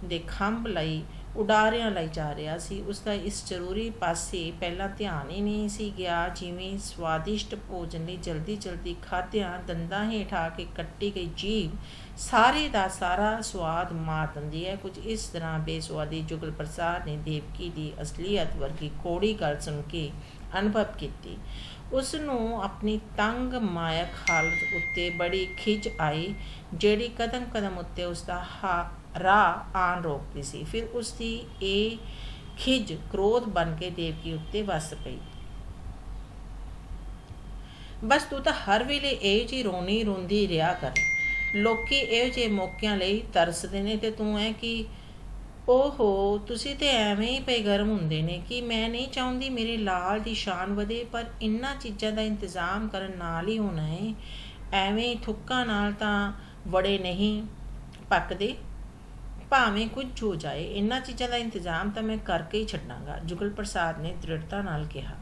ਦੇ ਖੰਭ ਲਈ ਉਡਾਰਿਆਂ ਲਈ ਜਾ ਰਿਹਾ ਸੀ। ਉਸਦਾ ਇਸ ਜ਼ਰੂਰੀ ਪਾਸੇ ਪਹਿਲਾਂ ਧਿਆਨ ਹੀ ਨਹੀਂ ਸੀ ਗਿਆ। ਜਿਵੇਂ ਸਵਾਦਿਸ਼ਟ ਭੋਜਨ ਲਈ ਜਲਦੀ ਜਲਦੀ ਖਾਧਿਆਂ ਦੰਦਾਂ ਹੇਠ ਆ ਕੇ ਕੱਟੀ ਗਈ ਜੀਭ ਸਾਰੇ ਦਾ ਸਾਰਾ ਸਵਾਦ ਮਾਰ ਦਿੰਦੀ ਹੈ। ਕੁਝ ਇਸ ਤਰ੍ਹਾਂ ਬੇਸੁਆਦੀ ਜੁਗਲ ਪ੍ਰਸਾਦ ਨੇ ਦੇਵਕੀ ਦੀ ਅਸਲੀਅਤ ਵਰਗੀ ਕੌੜੀ ਗੱਲ ਸੁਣ ਕੇ ਅਨੁਭਵ ਕੀਤੀ। ਉਸ ਨੂੰ ਆਪਣੀ ਤੰਗ ਮਾਇਕ ਹਾਲਤ ਉੱਤੇ ਬੜੀ ਖਿਝ ਆਈ, ਜਿਹੜੀ ਕਦਮ ਕਦਮ ਉੱਤੇ ਉਸਦਾ ਰਾਹ ਆਣ ਰੋਕਦੀ ਸੀ। ਫਿਰ ਉਸਦੀ ਇਹ ਖਿਝ ਕ੍ਰੋਧ ਬਣ ਕੇ ਦੇਵਕੀ ਉੱਤੇ ਵੱਸ ਪਈ। ਬਸ ਤੂੰ ਤਾਂ ਹਰ ਵੇਲੇ ਇਹੋ ਜਿਹੀ ਰੋਣੀ ਰੋਂਦੀ ਰਿਹਾ ਕਰ। ਲੋਕੀ ਇਹੋ ਜਿਹੇ ਮੌਕਿਆਂ ਲਈ ਤਰਸਦੇ ਨੇ ਤੇ ਤੂੰ ਐ ਕਿ ਓਹੋ, ਤੁਸੀਂ ਤੇ ਐਵੇਂ ਹੀ ਪਏ ਗਰਮ ਹੁੰਦੇ ਨੇ ਕਿ ਮੈਂ ਨਹੀਂ ਚਾਹੁੰਦੀ ਮੇਰੇ ਲਾਲ ਦੀ ਸ਼ਾਨ ਵਧੇ, ਪਰ ਇਹਨਾਂ ਚੀਜ਼ਾਂ ਦਾ ਇੰਤਜ਼ਾਮ ਕਰਨ ਨਾਲ ਹੀ ਹੋਣਾ ਏ। ਐਵੇਂ ਥੁੱਕਾਂ ਨਾਲ ਤਾਂ ਵੜੇ ਨਹੀਂ ਪੱਕਦੇ, ਭਾਵੇਂ ਕੁਝ ਹੋ ਜਾਏ। ਇਹਨਾਂ ਚੀਜ਼ਾਂ ਦਾ ਇੰਤਜ਼ਾਮ ਤਾਂ ਮੈਂ ਕਰਕੇ ਹੀ ਛੱਡਾਂਗਾ, ਜੁਗਲ ਪ੍ਰਸਾਦ ਨੇ ਦ੍ਰਿੜਤਾ ਨਾਲ ਕਿਹਾ।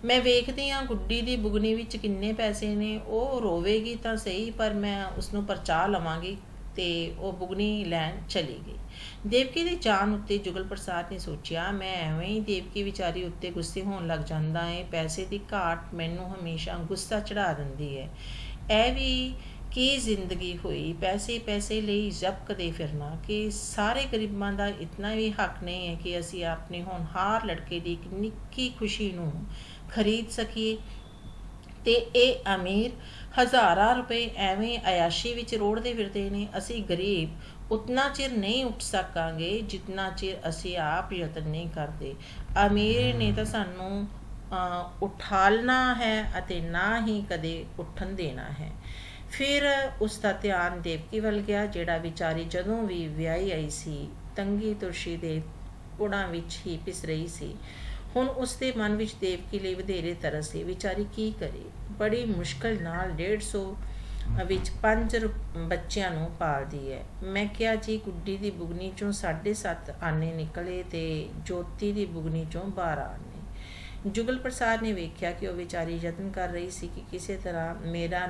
ਮੈਂ ਵੇਖਦੀ ਹਾਂ ਗੁੱਡੀ ਦੀ ਬੁਗਨੀ ਵਿੱਚ ਕਿੰਨੇ ਪੈਸੇ ਨੇ। ਉਹ ਰੋਵੇਗੀ ਤਾਂ ਸਹੀ, ਪਰ ਮੈਂ ਉਸਨੂੰ ਪਰਚਾ ਲਵਾਂਗੀ। ਤੇ ਉਹ ਬੁਗਨੀ ਲੈਣ ਚਲੀ ਗਈ। ਦੇਵਕੀ ਦੀ ਜਾਨ ਉੱਤੇ ਜੁਗਲ ਪ੍ਰਸਾਦ ਨੇ ਸੋਚਿਆ, ਮੈਂ ਐਵੇਂ ਹੀ ਦੇਵਕੀ ਵਿਚਾਰੀ ਉੱਤੇ ਗੁੱਸੇ ਹੋਣ ਲੱਗ ਜਾਂਦਾ ਏ। ਪੈਸੇ ਦੀ ਘਾਟ ਮੈਨੂੰ ਹਮੇਸ਼ਾ ਗੁੱਸਾ ਚੜ੍ਹਾ ਦਿੰਦੀ ਹੈ। ਇਹ ਵੀ ਕੀ ਜ਼ਿੰਦਗੀ ਹੋਈ, ਪੈਸੇ ਪੈਸੇ ਲਈ ਜ਼ਬਕਦੇ ਫਿਰਨਾ। ਕਿ ਸਾਰੇ ਗਰੀਬਾਂ ਦਾ ਇਤਨਾ ਵੀ ਹੱਕ ਨਹੀਂ ਹੈ ਕਿ ਅਸੀਂ ਆਪਣੇ ਹੋਣਹਾਰ ਲੜਕੇ ਦੀ ਇੱਕ ਨਿੱਕੀ ਖੁਸ਼ੀ ਨੂੰ ਖਰੀਦ ਸਕੀਏ, ਤੇ ਇਹ ਅਮੀਰ ਹਜ਼ਾਰਾਂ ਰੁਪਏ ਐਵੇਂ ਅਯਾਸ਼ੀ ਵਿੱਚ ਰੋੜਦੇ ਫਿਰਦੇ ਨੇ। ਅਸੀਂ ਗਰੀਬ ਉਤਨਾ ਚਿਰ ਨਹੀਂ ਉੱਠ ਸਕਾਂਗੇ ਜਿਤਨਾ ਚਿਰ ਅਸੀਂ ਆਪ ਯਤਨ ਨਹੀਂ ਕਰਦੇ। ਅਮੀਰ ਨੇ ਤਾਂ ਸਾਨੂੰ ਉਠਾਲਣਾ ਹੈ ਅਤੇ ਨਾ ਹੀ ਕਦੇ ਉੱਠਣ ਦੇਣਾ ਹੈ। ਫਿਰ ਉਸ ਦਾ ਧਿਆਨ ਦੇਵਕੀ ਵੱਲ ਗਿਆ, ਜਿਹੜਾ ਵਿਚਾਰੀ ਜਦੋਂ ਵੀ ਵਿਆਹੀ ਆਈ ਸੀ ਤੰਗੀ ਤੁਰਸ਼ੀ ਦੇ ਪੁੜਾਂ ਵਿੱਚ ਹੀ ਪਿਸ ਰਹੀ ਸੀ। ਹੁਣ ਉਸਦੇ ਮਨ ਵਿੱਚ ਦੇਵਕੀ ਲਈ ਵਧੇਰੇ ਤਰਸ ਸੀ। ਵਿਚਾਰੀ ਕੀ ਕਰੇ, ਬੜੀ ਮੁਸ਼ਕਲ ਨਾਲ 150 ਵਿੱਚ 5 ਬੱਚਿਆਂ ਨੂੰ ਪਾਲਦੀ ਹੈ। ਮੈਂ ਕਿਹਾ ਜੀ, ਗੁੱਡੀ ਦੀ ਬੁਗਨੀ ਚੋਂ 7.5 ਆਨੇ ਨਿਕਲੇ ਤੇ ਜੋਤੀ ਦੀ ਬੁਗਨੀ ਚੋਂ 12 ਆਨੇ। ਜੁਗਲ ਪ੍ਰਸਾਦ ਨੇ ਵੇਖਿਆ ਕਿ ਉਹ ਵਿਚਾਰੀ ਯਤਨ ਕਰ ਰਹੀ ਸੀ ਕਿ ਕਿਸੇ ਤਰ੍ਹਾਂ ਮੇਰਾ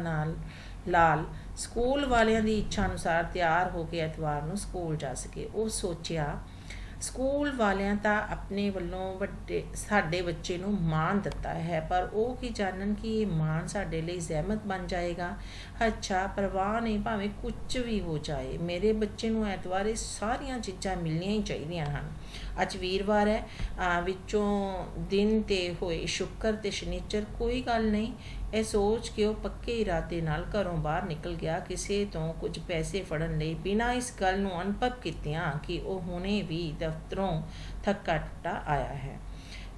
ਲਾਲ ਸਕੂਲ ਵਾਲਿਆਂ ਦੀ ਇੱਛਾ ਅਨੁਸਾਰ ਤਿਆਰ ਹੋ ਕੇ ਐਤਵਾਰ ਨੂੰ ਸਕੂਲ ਜਾ ਸਕੇ। ਉਹ ਸੋਚਿਆ, ਸਕੂਲ ਵਾਲਿਆਂ ਤਾਂ ਆਪਣੇ ਵੱਲੋਂ ਸਾਡੇ ਬੱਚੇ ਨੂੰ ਮਾਣ ਦਿੱਤਾ ਹੈ, ਪਰ ਉਹ ਕੀ ਜਾਣਨ ਕਿ ਇਹ ਮਾਣ ਸਾਡੇ ਲਈ ਜ਼ਹਿਮਤ ਬਣ ਜਾਏਗਾ। ਅੱਛਾ, ਪਰਵਾਹ ਨਹੀਂ, ਭਾਵੇਂ ਕੁਝ ਵੀ ਹੋ ਜਾਏ, ਮੇਰੇ ਬੱਚੇ ਨੂੰ ਐਤਵਾਰ ਇਹ ਸਾਰੀਆਂ ਚੀਜ਼ਾਂ ਮਿਲਣੀਆਂ ਹੀ ਚਾਹੀਦੀਆਂ ਹਨ। ਅੱਜ ਵੀਰਵਾਰ ਹੈ, ਵਿੱਚੋਂ ਦਿਨ ਤੇ ਹੋਏ ਸ਼ੁੱਕਰ ਤੇ ਸ਼ਨੀਚਰ, ਕੋਈ ਗੱਲ ਨਹੀਂ। ਇਹ ਸੋਚ ਕੇ ਉਹ ਪੱਕੇ ਇਰਾਦੇ ਨਾਲ ਘਰੋਂ ਬਾਹਰ ਨਿਕਲ ਗਿਆ, ਕਿਸੇ ਤੋਂ ਕੁਝ ਪੈਸੇ ਫੜਨ ਲਈ, ਬਿਨਾਂ ਇਸ ਗੱਲ ਨੂੰ ਅਨੁਭਵ ਕੀਤਿਆਂ ਕਿ ਉਹ ਹੁਣੇ ਵੀ ਦਫ਼ਤਰੋਂ ਥੱਕਾ ਟੁੱਟਾ ਆਇਆ ਹੈ।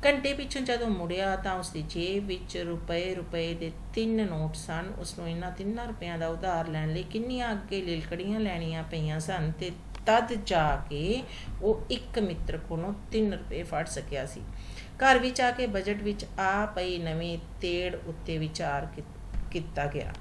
ਘੰਟੇ ਪਿੱਛੋਂ ਜਦੋਂ ਮੁੜਿਆ ਤਾਂ ਉਸਦੀ ਜੇਬ ਵਿੱਚ ਰੁਪਏ ਦੇ 3 ਨੋਟ ਸਨ। ਉਸਨੂੰ ਇਹਨਾਂ 3 ਰੁਪਇਆਂ ਦਾ ਉਧਾਰ ਲੈਣ ਲਈ ਕਿੰਨੀਆਂ ਅੱਗੇ ਲਿਲਕੜੀਆਂ ਲੈਣੀਆਂ ਪਈਆਂ ਸਨ, ਤੇ ਤਦ ਜਾ ਕੇ ਉਹ ਇੱਕ ਮਿੱਤਰ ਕੋਲੋਂ 3 ਰੁਪਏ ਫੜ ਸਕਿਆ ਸੀ। ਘਰ ਵਿੱਚ ਆ ਕੇ ਬਜਟ ਵਿੱਚ ਆ ਪਈ ਨਵੀਂ ਤੇੜ ਉੱਤੇ ਵਿਚਾਰ ਕੀਤਾ ਗਿਆ।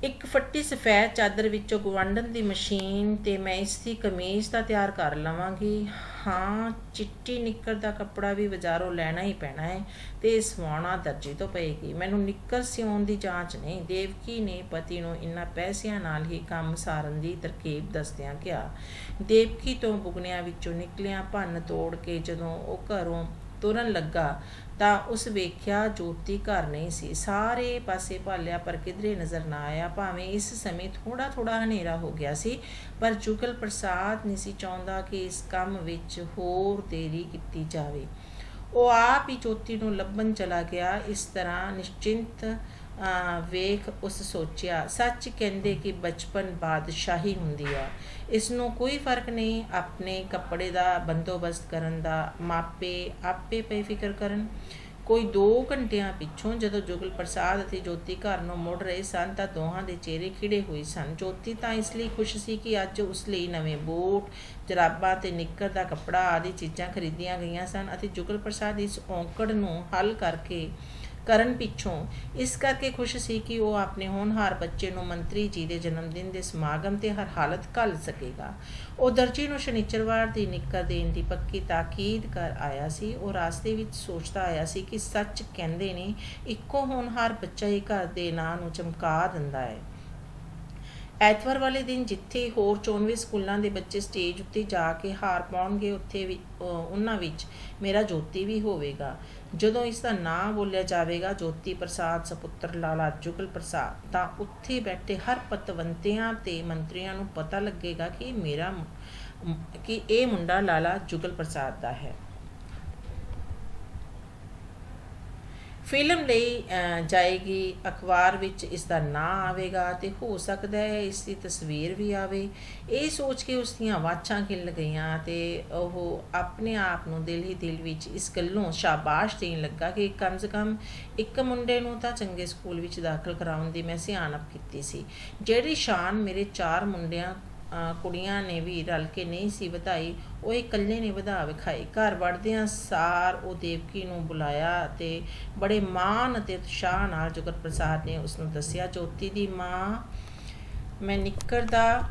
ਇੱਕ ਫੱਟੀ ਸਫੈਦ ਚਾਦਰ ਵਿੱਚੋਂ ਗੁਆਂਢਣ ਦੀ ਮਸ਼ੀਨ ਤੇ ਮੈਂ ਇਸ ਦੀ ਕਮੀਜ਼ ਤਾਂ ਤਿਆਰ ਕਰ ਲਵਾਂਗੀ। ਹਾਂ, ਚਿੱਟੀ ਨਿੱਕਰ ਦਾ ਕੱਪੜਾ ਵੀ ਬਾਜ਼ਾਰੋਂ ਲੈਣਾ ਹੀ ਪੈਣਾ ਹੈ ਤੇ ਸਵਾਉਣਾ ਦਰਜੀ ਤੋਂ ਪਏਗੀ। ਮੈਨੂੰ ਨਿੱਕਰ ਸਿਉਣ ਦੀ ਜਾਂਚ ਨਹੀਂ। ਦੇਵਕੀ ਨੇ ਪਤੀ ਨੂੰ ਇਨ੍ਹਾਂ ਪੈਸਿਆਂ ਨਾਲ ਹੀ ਕੰਮ ਸਾਰਨ ਦੀ ਤਰਕੀਬ ਦੱਸਦਿਆਂ ਕਿਹਾ। ਦੇਵਕੀ ਤੋਂ ਬੁਗਨਿਆਂ ਵਿੱਚੋਂ ਨਿਕਲਿਆ ਭੰਨ ਤੋੜ ਕੇ ਜਦੋਂ ਉਹ ਘਰੋਂ ਤੁਰਨ ਲੱਗਾ ਤਾਂ ਉਸ ਵੇਖਿਆ ਜੋਤੀ ਘਰ ਨਹੀਂ ਸੀ। ਸਾਰੇ ਪਾਸੇ ਭਾਲਿਆ ਪਰ ਕਿਧਰੇ ਨਜ਼ਰ ਨਾ ਆਇਆ। ਭਾਵੇਂ ਇਸ ਸਮੇਂ ਥੋੜ੍ਹਾ ਥੋੜ੍ਹਾ ਹਨੇਰਾ ਹੋ ਗਿਆ ਸੀ, ਪਰ ਜੁਗਲ ਪ੍ਰਸਾਦ ਨਹੀਂ ਸੀ ਚਾਹੁੰਦਾ ਕਿ ਇਸ ਕੰਮ ਵਿੱਚ ਹੋਰ ਦੇਰੀ ਕੀਤੀ ਜਾਵੇ। ਉਹ ਆਪ ਹੀ ਜੋਤੀ ਨੂੰ ਲੱਭਣ ਚਲਾ ਗਿਆ। ਇਸ ਤਰ੍ਹਾਂ ਨਿਸ਼ਚਿੰਤ ਵੇਖ ਉਸ ਸੋਚਿਆ, ਸੱਚ ਕਹਿੰਦੇ ਕਿ ਬਚਪਨ ਬਾਦਸ਼ਾਹੀ ਹੁੰਦੀ ਆ। ਇਸ ਨੂੰ ਕੋਈ ਫਰਕ ਨਹੀਂ ਆਪਣੇ ਕੱਪੜੇ ਦਾ ਬੰਦੋਬਸਤ ਕਰਨ ਦਾ। ਮਾਪੇ ਆਪੇ ਪਏ ਫਿਕਰ ਕਰਨ। ਕੋਈ 2 ਘੰਟਿਆਂ ਪਿੱਛੋਂ ਜਦੋਂ ਜੁਗਲ ਪ੍ਰਸਾਦ ਅਤੇ ਜੋਤੀ ਘਰ ਨੂੰ ਮੁੜ ਰਹੇ ਸਨ ਤਾਂ ਦੋਹਾਂ ਦੇ ਚਿਹਰੇ ਖਿੜੇ ਹੋਏ ਸਨ। ਜੋਤੀ ਤਾਂ ਇਸ ਲਈ ਖੁਸ਼ ਸੀ ਕਿ ਅੱਜ ਉਸ ਲਈ ਨਵੇਂ ਬੂਟ, ਜਰਾਬਾਂ ਤੇ ਨਿੱਕਰ ਦਾ ਕੱਪੜਾ ਆਦਿ ਚੀਜ਼ਾਂ ਖਰੀਦੀਆਂ ਗਈਆਂ ਸਨ ਅਤੇ ਜੁਗਲ ਪ੍ਰਸਾਦ ਇਸ ਔਂਕੜ ਨੂੰ ਹੱਲ ਕਰਨ ਪਿੱਛੋਂ ਇਸ ਕਰਕੇ ਖੁਸ਼ ਸੀ ਕਿ ਉਹ ਆਪਣੇ ਹੋਣਹਾਰ ਬੱਚੇ ਨੂੰ ਮੰਤਰੀ ਜੀ ਦੇ ਜਨਮਦਿਨ ਦੇ ਸਮਾਗਮ ਤੇ ਹਰ ਹਾਲਤ ਘੱਲ ਸਕੇਗਾ। ਉਹ ਦਰਜੀ ਨੂੰ ਸ਼ਨਿਚਰਵਾਰ ਦੀ ਨਿੱਕਰ ਦੇਣ ਦੀ ਪੱਕੀ ਤਾਕੀਦ ਕਰ ਆਇਆ ਸੀ। ਉਹ ਰਾਸਤੇ ਵਿੱਚ ਸੋਚਦਾ ਆਇਆ ਸੀ ਕਿ ਸੱਚ ਕਹਿੰਦੇ ਨੇ, ਇੱਕੋ ਹੋਣਹਾਰ ਬੱਚਾ ਹੀ ਘਰ ਦੇ ਨਾਂ ਨੂੰ ਚਮਕਾ ਦਿੰਦਾ ਹੈ। ਐਤਵਾਰ ਵਾਲੇ ਦਿਨ ਜਿੱਥੇ ਹੋਰ 94 ਸਕੂਲਾਂ ਦੇ ਬੱਚੇ ਸਟੇਜ ਉੱਤੇ ਜਾ ਕੇ ਹਾਰ ਪਾਉਣਗੇ, ਉੱਥੇ ਵੀ ਉਹਨਾਂ ਵਿੱਚ ਮੇਰਾ ਜੋਤੀ ਵੀ ਹੋਵੇਗਾ। ਜਦੋਂ ਇਸ ਦਾ ਨਾਂ ਬੋਲਿਆ ਜਾਵੇਗਾ, ਜੋਤੀ ਪ੍ਰਸਾਦ ਸਪੁੱਤਰ ਲਾਲਾ ਜੁਗਲ ਪ੍ਰਸਾਦ, ਤਾਂ ਉੱਥੇ ਬੈਠੇ ਹਰ ਪਤਵੰਤਿਆਂ ਤੇ ਮੰਤਰੀਆਂ ਨੂੰ ਪਤਾ ਲੱਗੇਗਾ ਕਿ ਇਹ ਮੁੰਡਾ ਲਾਲਾ ਜੁਗਲ ਪ੍ਰਸਾਦ ਦਾ ਹੈ। ਫਿਲਮ ਲਈ ਜਾਏਗੀ, ਅਖਬਾਰ ਵਿੱਚ ਇਸ ਦਾ ਨਾਂ ਆਵੇਗਾ ਤੇ ਹੋ ਸਕਦਾ ਹੈ ਇਸ ਦੀ ਤਸਵੀਰ ਵੀ ਆਵੇ। ਇਹ ਸੋਚ ਕੇ ਉਸ ਦੀਆਂ ਵਾਛਾਂ ਖਿੱਲ ਗਈਆਂ ਤੇ ਉਹ ਆਪਣੇ ਆਪ ਨੂੰ ਦਿਲ ਹੀ ਦਿਲ ਵਿੱਚ ਇਸ ਗੱਲੋਂ ਸ਼ਾਬਾਸ਼ ਦੇਣ ਲੱਗਾ ਕਿ ਕਮ ਸੇ ਕਮ ਇੱਕ ਮੁੰਡੇ ਨੂੰ ਤਾਂ ਚੰਗੇ ਸਕੂਲ ਵਿੱਚ ਦਾਖਲ ਕਰਾਉਣ ਦੀ ਮੈਂ ਸਿਆਣਪ ਕੀਤੀ ਸੀ। ਜਿਹੜੀ ਸ਼ਾਨ ਮੇਰੇ 4 ਕੁੜੀਆਂ ਨੇ ਵੀ ਰਲ ਕੇ ਨਹੀਂ ਸੀ ਵਧਾਈ, ਉਹ ਇਕੱਲੇ ਨੇ ਵਧਾ ਵਿਖਾਈ। ਘਰ ਵੜਦਿਆਂ ਸਾਰ ਉਹ ਦੇਵਕੀ ਨੂੰ ਬੁਲਾਇਆ ਤੇ ਬੜੇ ਮਾਣ ਅਤੇ ਉਤਸ਼ਾਹ ਨਾਲ ਜੁਗਲ ਪ੍ਰਸਾਦ ਨੇ ਉਸਨੂੰ ਦੱਸਿਆ, ਜੋਤੀ ਦੀ ਮਾਂ, ਮੈਂ ਨਿੱਕਰ ਦਾ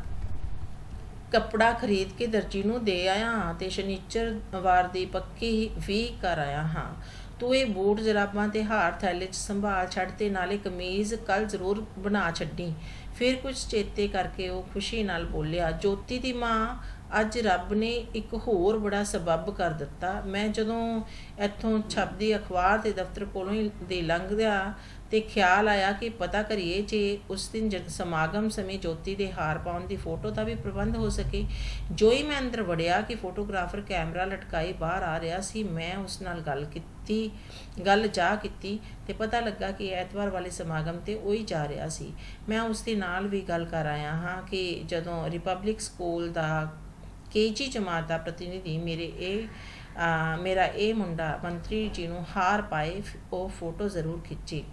ਕੱਪੜਾ ਖਰੀਦ ਕੇ ਦਰਜੀ ਨੂੰ ਦੇ ਆਇਆ ਹਾਂ ਤੇ ਸ਼ਨੀਚਰਵਾਰ ਦੀ ਪੱਕੀ ਵੀ ਕਰ ਆਇਆ ਹਾਂ। ਤੂੰ ਇਹ ਬੂਟ, ਜਰਾਬਾਂ ਤੇ ਹਾਰ ਥੈਲੇ 'ਚ ਸੰਭਾਲ ਛੱਡ ਤੇ ਨਾਲੇ ਕਮੀਜ਼ ਕੱਲ੍ਹ ਜ਼ਰੂਰ ਬਣਾ ਛੱਡੀ। ਫਿਰ ਕੁਝ ਚੇਤੇ ਕਰਕੇ ਉਹ ਖੁਸ਼ੀ ਨਾਲ ਬੋਲਿਆ, ਜੋਤੀ ਦੀ ਮਾਂ, ਅੱਜ ਰੱਬ ਨੇ ਇੱਕ ਹੋਰ ਬੜਾ ਸਬੱਬ ਕਰ ਦਿੱਤਾ। ਮੈਂ ਜਦੋਂ ਇੱਥੋਂ ਛਪਦੀ ਅਖਬਾਰ ਦੇ ਦਫ਼ਤਰ ਕੋਲੋਂ ਦੀ ਲੰਘਦਿਆ ਤੇ ਖਿਆਲ ਆਇਆ ਕਿ ਪਤਾ ਕਰੀਏ ਜੇ ਉਸ ਦਿਨ ਸਮਾਗਮ ਸਮੇਂ ਜੋਤੀ ਦੇ ਹਾਰ ਪਾਉਣ ਦੀ ਫੋਟੋ ਦਾ ਵੀ ਪ੍ਰਬੰਧ ਹੋ ਸਕੇ। ਜੋ ਹੀ ਮੈਂ ਅੰਦਰ ਵੜਿਆ ਕਿ ਫੋਟੋਗ੍ਰਾਫਰ ਕੈਮਰਾ ਲਟਕਾਈ ਬਾਹਰ ਆ ਰਿਹਾ ਸੀ, ਮੈਂ ਉਸ ਨਾਲ ਗੱਲ ਕੀਤੀ ਤੇ ਪਤਾ ਲੱਗਾ ਕਿ ਐਤਵਾਰ ਵਾਲੇ ਸਮਾਗਮ ਤੇ ਉਹ ਹੀ ਜਾ ਰਿਹਾ ਸੀ। ਮੈਂ ਉਸ ਦੇ ਨਾਲ ਵੀ ਗੱਲ ਕਰ ਆਇਆ ਹਾਂ ਕਿ ਜਦੋਂ ਰਿਪਬਲਿਕ ਸਕੂਲ ਦਾ KG ਜਮਾਤ ਦਾ ਪ੍ਰਤੀਨਿਧੀ ਮੇਰਾ ਇਹ ਮੁੰਡਾ ਮੰਤਰੀ ਜੀ ਨੂੰ ਹਾਰ ਪਾਏ, ਉਹ ਫੋਟੋ ਜ਼ਰੂਰ ਖਿੱਚੇ।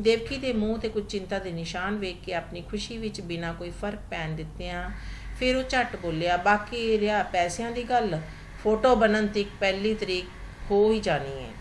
ਦੇਵਕੀ ਦੇ ਮੂੰਹ ਤੇ ਕੁਝ ਚਿੰਤਾ ਦੇ ਨਿਸ਼ਾਨ ਵੇਖ ਕੇ ਆਪਣੀ ਖੁਸ਼ੀ ਵਿੱਚ ਬਿਨਾਂ ਕੋਈ ਫਰਕ ਪੈਣ ਦਿੱਤਿਆਂ ਫਿਰ ਉਹ ਝੱਟ ਬੋਲਿਆ, ਬਾਕੀ ਰਿਹਾ ਪੈਸਿਆਂ ਦੀ ਗੱਲ, ਫੋਟੋ ਬਣਨ ਤੱਕ 1 ਤਰੀਕ ਹੋ ਹੀ ਜਾਣੀ ਹੈ।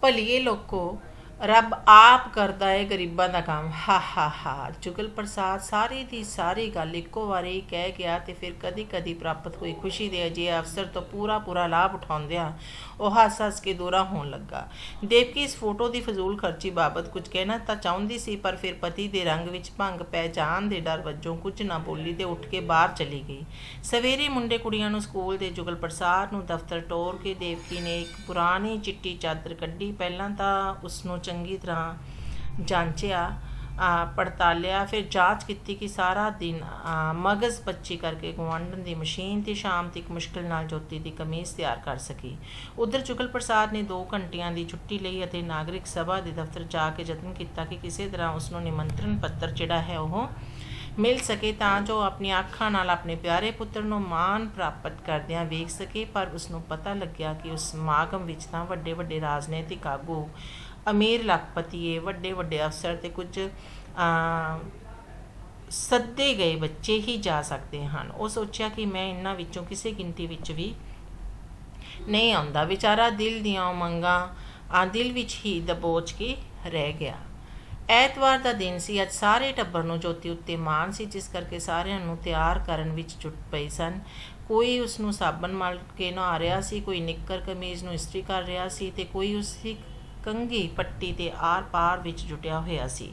ਭਲੀਏ ਲੋਕੋ, ਰੱਬ ਆਪ ਕਰਦਾ ਹੈ ਗਰੀਬਾਂ ਦਾ ਕੰਮ। ਹਾ ਹਾ ਹਾ। ਜੁਗਲ ਪ੍ਰਸਾਦ ਸਾਰੀ ਦੀ ਸਾਰੀ ਗੱਲ ਇੱਕੋ ਵਾਰੀ ਕਹਿ ਗਿਆ ਤੇ ਫਿਰ ਕਦੀ ਪ੍ਰਾਪਤ ਹੋਈ ਖੁਸ਼ੀ ਦੇ ਅਜਿਹੇ ਅਵਸਰ ਤੋਂ ਪੂਰਾ ਲਾਭ ਉਠਾਉਂਦਿਆਂ ਉਹ ਹੱਸ ਕੇ ਦੋਹਰਾ ਹੋਣ ਲੱਗਾ। ਦੇਵਕੀ ਇਸ ਫੋਟੋ ਦੀ ਫਜ਼ੂਲ ਖਰਚੀ ਬਾਬਤ ਕੁਝ ਕਹਿਣਾ ਤਾਂ ਚਾਹੁੰਦੀ ਸੀ, ਪਰ ਫਿਰ ਪਤੀ ਦੇ ਰੰਗ ਵਿੱਚ ਭੰਗ ਪੈ ਜਾਣ ਦੇ ਡਰ ਵਜੋਂ ਕੁਝ ਨਾ ਬੋਲੀ ਤੇ ਉੱਠ ਕੇ ਬਾਹਰ ਚਲੀ ਗਈ। ਸਵੇਰੇ ਮੁੰਡੇ ਕੁੜੀਆਂ ਨੂੰ ਸਕੂਲ ਦੇ ਜੁਗਲ ਪ੍ਰਸਾਦ ਨੂੰ ਦਫ਼ਤਰ ਟੋਰ ਕੇ ਦੇਵਕੀ ਨੇ ਇੱਕ ਪੁਰਾਣੀ ਚਿੱਟੀ ਚਾਦਰ ਕੱਢੀ। ਪਹਿਲਾਂ ਤਾਂ ਉਸਨੂੰ ਚੰਗੀ ਤਰ੍ਹਾਂ ਜਾਂਚਿਆ, ਪੜਤਾਲਿਆ, ਫਿਰ ਜਾਂਚ ਕੀਤੀ ਕਿ ਸਾਰਾ ਦਿਨ ਮਗਜ਼ ਪੱਚੀ ਕਰਕੇ ਗੁਆਂਢਣ ਦੀ ਮਸ਼ੀਨ ਤੇ ਸ਼ਾਮ ਤੱਕ ਮੁਸ਼ਕਿਲ ਨਾਲ ਜੋਤੀ ਦੀ ਕਮੀਜ਼ ਤਿਆਰ ਕਰ ਸਕੀ। ਉੱਧਰ ਜੁਗਲ ਪ੍ਰਸਾਦ ਨੇ 2 ਘੰਟਿਆਂ ਦੀ ਛੁੱਟੀ ਲਈ ਅਤੇ ਨਾਗਰਿਕ ਸਭਾ ਦੇ ਦਫ਼ਤਰ ਜਾ ਕੇ ਯਤਨ ਕੀਤਾ ਕਿ ਕਿਸੇ ਤਰ੍ਹਾਂ ਉਸਨੂੰ ਨਿਮੰਤਰਣ ਪੱਤਰ ਜਿਹੜਾ ਹੈ ਉਹ ਮਿਲ ਸਕੇ ਤਾਂ ਜੋ ਆਪਣੀਆਂ ਅੱਖਾਂ ਨਾਲ ਆਪਣੇ ਪਿਆਰੇ ਪੁੱਤਰ ਨੂੰ ਮਾਣ ਪ੍ਰਾਪਤ ਕਰਦਿਆਂ ਵੇਖ ਸਕੇ। ਪਰ ਉਸਨੂੰ ਪਤਾ ਲੱਗਿਆ ਕਿ ਉਸ ਸਮਾਗਮ ਵਿੱਚ ਤਾਂ ਵੱਡੇ ਰਾਜਨੀਤਿਕ ਆਗੂ, ਅਮੀਰ ਲੱਖਪਤੀਏ, ਵੱਡੇ ਅਫਸਰ ਤੇ ਕੁਝ ਸੱਦੇ ਗਏ ਬੱਚੇ ਹੀ ਜਾ ਸਕਦੇ ਹਨ। ਉਹ ਸੋਚਿਆ ਕਿ ਮੈਂ ਇਹਨਾਂ ਵਿੱਚੋਂ ਕਿਸੇ ਗਿਣਤੀ ਵਿੱਚ ਵੀ ਨਹੀਂ ਆਉਂਦਾ। ਵਿਚਾਰਾ ਦਿਲ ਦੀਆਂ ਉਮੰਗਾਂ ਦਿਲ ਵਿੱਚ ਹੀ ਦਬੋਚ ਕੇ ਰਹਿ ਗਿਆ। ਐਤਵਾਰ ਦਾ ਦਿਨ ਸੀ। ਅੱਜ ਸਾਰੇ ਟੱਬਰ ਨੂੰ ਜੋਤੀ ਉੱਤੇ ਮਾਣ ਸੀ, ਜਿਸ ਕਰਕੇ ਸਾਰਿਆਂ ਨੂੰ ਤਿਆਰ ਕਰਨ ਵਿੱਚ ਜੁਟ ਪਏ ਸਨ। ਕੋਈ ਉਸ ਨੂੰ ਸਾਬਣ ਮਲ ਕੇ ਨਹਾ ਰਿਹਾ ਸੀ, ਕੋਈ ਨਿੱਕਰ ਕਮੀਜ਼ ਨੂੰ ਇਸਤਰੀ ਕਰ ਰਿਹਾ ਸੀ ਅਤੇ ਕੋਈ ਉਸਦੀ ਕੰਘੀ ਪੱਟੀ ਤੇ ਆਰ ਪਾਰ ਵਿੱਚ ਜੁਟਿਆ ਹੋਇਆ ਸੀ।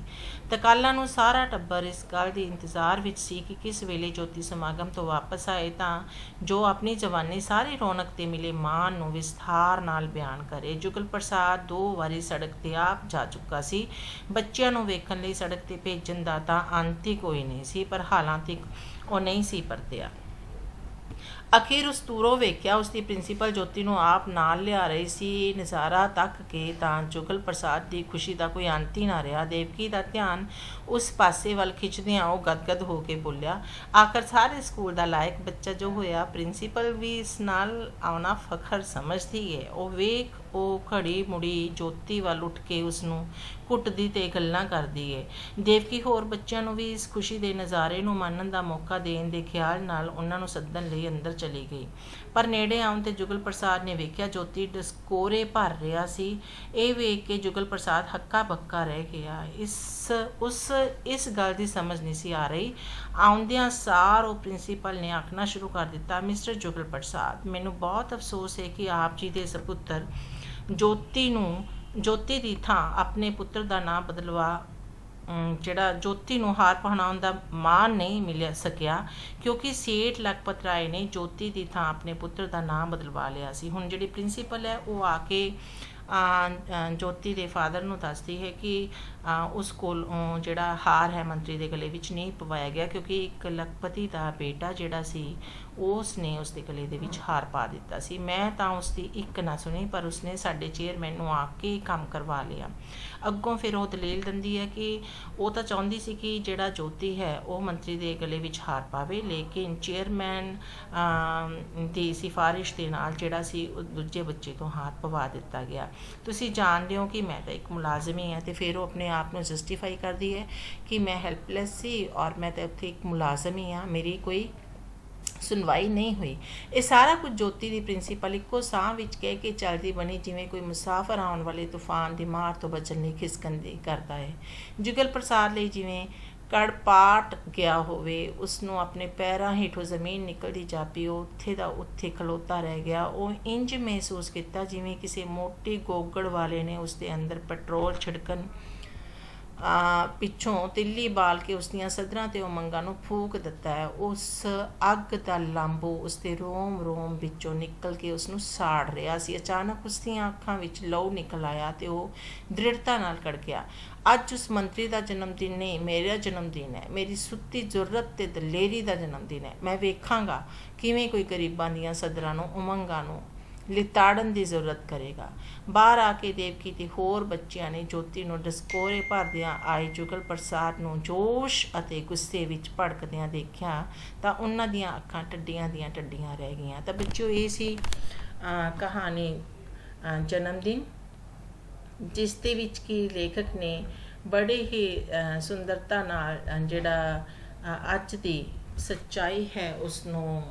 ਤਕਾਲਾਂ ਨੂੰ ਸਾਰਾ ਟੱਬਰ ਇਸ ਗੱਲ ਦੇ ਇੰਤਜ਼ਾਰ ਵਿੱਚ ਸੀ ਕਿ ਕਿਸ ਵੇਲੇ ਜੋਤੀ ਸਮਾਗਮ ਤੋਂ ਵਾਪਸ ਆਏ ਤਾਂ ਜੋ ਆਪਣੀ ਜਵਾਨੀ ਸਾਰੀ ਰੌਣਕ ਤੇ ਮਿਲੇ ਮਾਣ ਨੂੰ ਵਿਸਥਾਰ ਨਾਲ ਬਿਆਨ ਕਰੇ। ਜੁਗਲ ਪ੍ਰਸਾਦ 2 ਵਾਰੀ ਸੜਕ ਤੇ ਆਪ ਜਾ ਚੁੱਕਾ ਸੀ। ਬੱਚਿਆਂ ਨੂੰ ਵੇਖਣ ਲਈ ਸੜਕ ਤੇ ਭੇਜਣ ਦਾ ਤਾਂ ਅੰਤ ਹੀ ਕੋਈ ਨਹੀਂ ਸੀ, ਪਰ ਹਾਲਾਂ ਤੱਕ ਉਹ ਨਹੀਂ ਸੀ ਪਰਤਿਆ। ਅਖੀਰ ਉਸ ਦੂਰੋਂ ਵੇਖਿਆ ਉਸਦੀ ਪ੍ਰਿੰਸੀਪਲ ਜੋਤੀ ਨੂੰ ਆਪ ਨਾਲ ਲਿਆ ਰਹੀ ਸੀ। ਨਜ਼ਾਰਾ ਤੱਕ ਕੇ ਤਾਂ ਜੁਗਲ ਪ੍ਰਸਾਦ ਦੀ ਖੁਸ਼ੀ ਦਾ ਕੋਈ ਅੰਤ ਹੀ ਨਾ ਰਿਹਾ। ਦੇਵਕੀ ਦਾ ਧਿਆਨ ਉਸ ਪਾਸੇ ਵੱਲ ਖਿੱਚਦਿਆਂ ਉਹ ਗਦਗਦ ਹੋ ਕੇ ਬੋਲਿਆ, ਆਖਰ ਸਾਰੇ ਸਕੂਲ ਦਾ ਲਾਇਕ ਬੱਚਾ ਜੋ ਹੋਇਆ। ਪ੍ਰਿੰਸੀਪਲ ਵੀ ਇਸ ਨਾਲ ਆਉਣਾ ਫਖਰ ਸਮਝਦੀ ਹੈ। ਉਹ ਘੜੀ ਮੁੜੀ ਜੋਤੀ ਵੱਲ ਉੱਠ ਕੇ ਉਸਨੂੰ ਘੁੱਟਦੀ ਤੇ ਗੱਲਾਂ ਕਰਦੀ ਹੈ। ਦੇਵਕੀ ਹੋਰ ਬੱਚਿਆਂ ਨੂੰ ਵੀ ਇਸ ਖੁਸ਼ੀ ਦੇ ਨਜ਼ਾਰੇ ਨੂੰ ਮਾਣਨ ਦਾ ਮੌਕਾ ਦੇਣ ਦੇ ਖਿਆਲ ਨਾਲ ਉਹਨਾਂ ਨੂੰ ਸੱਦਣ ਲਈ ਅੰਦਰ ਚਲੀ ਗਈ। ਪਰ ਨੇੜੇ ਆਉਣ ਤੇ ਜੁਗਲ ਪ੍ਰਸਾਦ ਨੇ ਵੇਖਿਆ ਜੋਤੀ ਡਸਕੋਰੇ ਭਰ ਰਿਹਾ ਸੀ। ਇਹ ਵੇਖ ਕੇ ਜੁਗਲ ਪ੍ਰਸਾਦ ਹੱਕਾ ਬੱਕਾ ਰਹਿ ਗਿਆ। ਇਸ ਗੱਲ ਦੀ ਸਮਝ ਨਹੀਂ ਸੀ ਆ ਰਹੀ। ਆਉਂਦਿਆਂ ਸਾਰ ਉਹ ਪ੍ਰਿੰਸੀਪਲ ਨੇ ਆਖਣਾ ਸ਼ੁਰੂ ਕਰ ਦਿੱਤਾ, ਮਿਸਟਰ ਜੁਗਲ ਪ੍ਰਸਾਦ, ਮੈਨੂੰ ਬਹੁਤ ਅਫਸੋਸ ਹੈ ਕਿ ਆਪ ਜੀ ਦੇ ਸਪੁੱਤਰ ਜੋਤੀ ਦੀ ਥਾਂ ਆਪਣੇ ਪੁੱਤਰ ਦਾ ਨਾਂ ਬਦਲਵਾ ਜੋਤੀ ਨੂੰ ਹਾਰ ਪਹਿਨਾਉਣ ਦਾ ਮਾਣ ਨਹੀਂ ਮਿਲ ਸਕਿਆ, ਕਿਉਂਕਿ ਸੇਠ ਲਖਪਤ ਰਾਏ ਨੇ ਜੋਤੀ ਦੀ ਥਾਂ ਆਪਣੇ ਪੁੱਤਰ ਦਾ ਨਾਂ ਬਦਲਵਾ ਲਿਆ ਸੀ। ਹੁਣ ਜਿਹੜੀ ਪ੍ਰਿੰਸੀਪਲ ਹੈ ਉਹ ਆ ਕੇ ਜੋਤੀ ਦੇ ਫਾਦਰ ਨੂੰ ਦੱਸਦੀ ਹੈ ਕਿ ਉਸ ਕੋਲ ਜਿਹੜਾ ਹਾਰ ਹੈ ਮੰਤਰੀ ਦੇ ਗਲੇ ਵਿੱਚ ਨਹੀਂ ਪਵਾਇਆ ਗਿਆ, ਕਿਉਂਕਿ ਇੱਕ ਲਖਪਤੀ ਦਾ ਬੇਟਾ ਜਿਹੜਾ ਸੀ ਉਸ ਨੇ ਉਸ ਦੇ ਗਲੇ ਦੇ ਵਿੱਚ ਹਾਰ ਪਾ ਦਿੱਤਾ ਸੀ। ਮੈਂ ਤਾਂ ਉਸਦੀ ਇੱਕ ਨਾ ਸੁਣੀ, ਪਰ ਉਸਨੇ ਸਾਡੇ ਚੇਅਰਮੈਨ ਨੂੰ ਆ ਕੇ ਕੰਮ ਕਰਵਾ ਲਿਆ। ਅੱਗੋਂ ਫਿਰ ਉਹ ਦਲੀਲ ਦਿੰਦੀ ਹੈ ਕਿ ਉਹ ਤਾਂ ਚਾਹੁੰਦੀ ਸੀ ਕਿ ਜਿਹੜਾ ਜੋਤੀ ਹੈ ਉਹ ਮੰਤਰੀ ਦੇ ਗਲੇ ਵਿੱਚ ਹਾਰ ਪਾਵੇ, ਲੇਕਿਨ ਚੇਅਰਮੈਨ ਦੀ ਸਿਫਾਰਿਸ਼ ਦੇ ਨਾਲ ਜਿਹੜਾ ਸੀ ਉਹ ਦੂਜੇ ਬੱਚੇ ਤੋਂ ਹਾਰ ਪਵਾ ਦਿੱਤਾ ਗਿਆ। ਤੁਸੀਂ ਜਾਣਦੇ ਹੋ ਕਿ ਮੈਂ ਤਾਂ ਇੱਕ ਮੁਲਾਜ਼ਮ ਹੀ ਹਾਂ। ਅਤੇ ਫਿਰ ਉਹ ਆਪਣੇ ਆਪ ਨੂੰ ਜਸਟੀਫਾਈ ਕਰਦੀ ਹੈ ਕਿ ਮੈਂ ਹੈਲਪਲੈਸ ਸੀ ਔਰ ਮੈਂ ਤਾਂ ਉੱਥੇ ਇੱਕ ਮੁਲਾਜ਼ਮ ਹੀ ਹਾਂ, ਮੇਰੀ ਕੋਈ ਸੁਣਵਾਈ ਨਹੀਂ ਹੋਈ। ਇਹ ਸਾਰਾ ਕੁਝ ਜੋਤੀ ਦੀ ਪ੍ਰਿੰਸੀਪਲ ਇੱਕੋ ਸਾਹ ਵਿੱਚ ਕਹਿ ਕੇ ਚੱਲਦੀ ਬਣੀ, ਜਿਵੇਂ ਕੋਈ ਮੁਸਾਫਰ ਆਉਣ ਵਾਲੇ ਤੂਫਾਨ ਦੀ ਮਾਰ ਤੋਂ ਬਚਣ ਲਈ ਖਿਸਕੰਦੀ ਕਰਦਾ ਹੈ। ਜੁਗਲ ਪ੍ਰਸਾਦ ਲਈ ਜਿਵੇਂ ਕੜ ਪਾਟ ਗਿਆ ਹੋਵੇ। ਉਸਨੂੰ ਆਪਣੇ ਪੈਰਾਂ ਹੇਠੋਂ ਜ਼ਮੀਨ ਨਿਕਲਦੀ ਜਾਪੀ। ਉਹ ਉੱਥੇ ਦਾ ਉੱਥੇ ਖਲੋਤਾ ਰਹਿ ਗਿਆ। ਉਹ ਇੰਜ ਮਹਿਸੂਸ ਕੀਤਾ ਜਿਵੇਂ ਕਿਸੇ ਮੋਟੀ ਗੋਗੜ ਵਾਲੇ ਨੇ ਉਸਦੇ ਅੰਦਰ ਪੈਟਰੋਲ ਛਿੜਕਣ ਪਿੱਛੋਂ ਤਿੱਲੀ ਬਾਲ ਕੇ ਉਸਦੀਆਂ ਸਦਰਾਂ ਤੇ ਉਮੰਗਾਂ ਨੂੰ ਫੂਕ ਦਿੱਤਾ ਹੈ। ਉਸ ਅੱਗ ਦਾ ਲਾਂਬੂ ਉਸਦੇ ਰੋਮ ਰੋਮ ਵਿੱਚੋਂ ਨਿਕਲ ਕੇ ਉਸਨੂੰ ਸਾੜ ਰਿਹਾ ਸੀ। ਅਚਾਨਕ ਉਸਦੀਆਂ ਅੱਖਾਂ ਵਿੱਚ ਲਹੂ ਨਿਕਲ ਆਇਆ ਤੇ ਉਹ ਦ੍ਰਿੜਤਾ ਨਾਲ ਕੜਕਿਆ। ਅੱਜ ਉਸ ਮੰਤਰੀ ਦਾ ਜਨਮ ਦਿਨ ਨਹੀਂ, ਮੇਰਾ ਜਨਮ ਦਿਨ ਹੈ। ਮੇਰੀ ਸੁੱਤੀ ਜ਼ੁਰਤ ਤੇ ਦਲੇਰੀ ਦਾ ਜਨਮ ਦਿਨ ਹੈ। ਮੈਂ ਵੇਖਾਂਗਾ ਕਿਵੇਂ ਕੋਈ ਗਰੀਬਾਂ ਦੀਆਂ ਸਦਰਾਂ ਨੂੰ ਉਮੰਗਾਂ ਨੂੰ ਲਿਤਾੜਨ ਦੀ ਜ਼ਰੂਰਤ ਕਰੇਗਾ। ਬਾਹਰ ਆ ਕੇ ਦੇਵਕੀ ਤੇ ਹੋਰ ਬੱਚਿਆਂ ਨੇ ਜੋਤੀ ਨੂੰ ਡਸਕੋਰੇ ਭਰਦਿਆਂ ਆਏ ਜੁਗਲ ਪ੍ਰਸਾਦ ਨੂੰ ਜੋਸ਼ ਅਤੇ ਗੁੱਸੇ ਵਿੱਚ ਭੜਕਦਿਆਂ ਦੇਖਿਆ ਤਾਂ ਉਹਨਾਂ ਦੀਆਂ ਅੱਖਾਂ ਟੱਡੀਆਂ ਦੀਆਂ ਟੱਡੀਆਂ ਰਹਿ ਗਈਆਂ। ਤਾਂ ਬੱਚਿਓ, ਇਹ ਸੀ ਕਹਾਣੀ ਜਨਮ ਦਿਨ, ਜਿਸ ਦੇ ਵਿੱਚ ਕਿ ਲੇਖਕ ਨੇ ਬੜੇ ਹੀ ਸੁੰਦਰਤਾ ਨਾਲ ਜਿਹੜਾ ਅੱਜ ਦੀ ਸੱਚਾਈ ਹੈ ਉਸਨੂੰ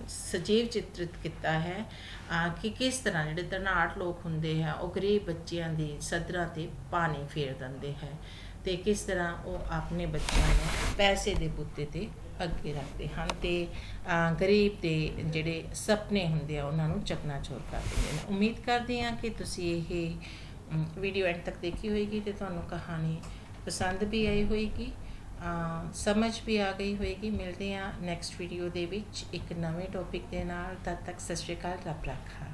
ਸਜੀਵ ਚਿੱਤਰਿਤ ਕੀਤਾ ਹੈ ਕਿ ਕਿਸ ਤਰ੍ਹਾਂ ਜਿਹੜੇ ਧਨਾਢ ਲੋਕ ਹੁੰਦੇ ਹੈ ਉਹ ਗਰੀਬ ਬੱਚਿਆਂ ਦੀ ਸਦਰਾਂ 'ਤੇ ਪਾਣੀ ਫੇਰ ਦਿੰਦੇ ਹੈ ਅਤੇ ਕਿਸ ਤਰ੍ਹਾਂ ਉਹ ਆਪਣੇ ਬੱਚਿਆਂ ਨੂੰ ਪੈਸੇ ਦੇ ਬੁੱਤੇ 'ਤੇ ਅੱਗੇ ਰੱਖਦੇ ਹਨ ਅਤੇ ਗਰੀਬ ਦੇ ਜਿਹੜੇ ਸੁਪਨੇ ਹੁੰਦੇ ਆ ਉਹਨਾਂ ਨੂੰ ਚਕਨਾਚੂਰ ਕਰ ਦਿੰਦੇ ਨੇ। ਉਮੀਦ ਕਰਦੀ ਹਾਂ ਕਿ ਤੁਸੀਂ ਇਹ ਵੀਡੀਓ ਐਂਡ ਤੱਕ ਦੇਖੀ ਹੋਏਗੀ ਅਤੇ ਤੁਹਾਨੂੰ ਕਹਾਣੀ ਪਸੰਦ ਵੀ ਆਈ ਹੋਏਗੀ, ਸਮਝ ਵੀ ਆ ਗਈ ਹੋਏਗੀ। ਮਿਲਦੇ ਹਾਂ ਨੈਕਸਟ ਵੀਡੀਓ ਦੇ ਵਿੱਚ ਇੱਕ ਨਵੇਂ ਟੌਪਿਕ ਦੇ ਨਾਲ। ਤਦ ਤੱਕ ਸਤਿ ਸ਼੍ਰੀ ਅਕਾਲ, ਰੱਬ ਰਾਖਾ।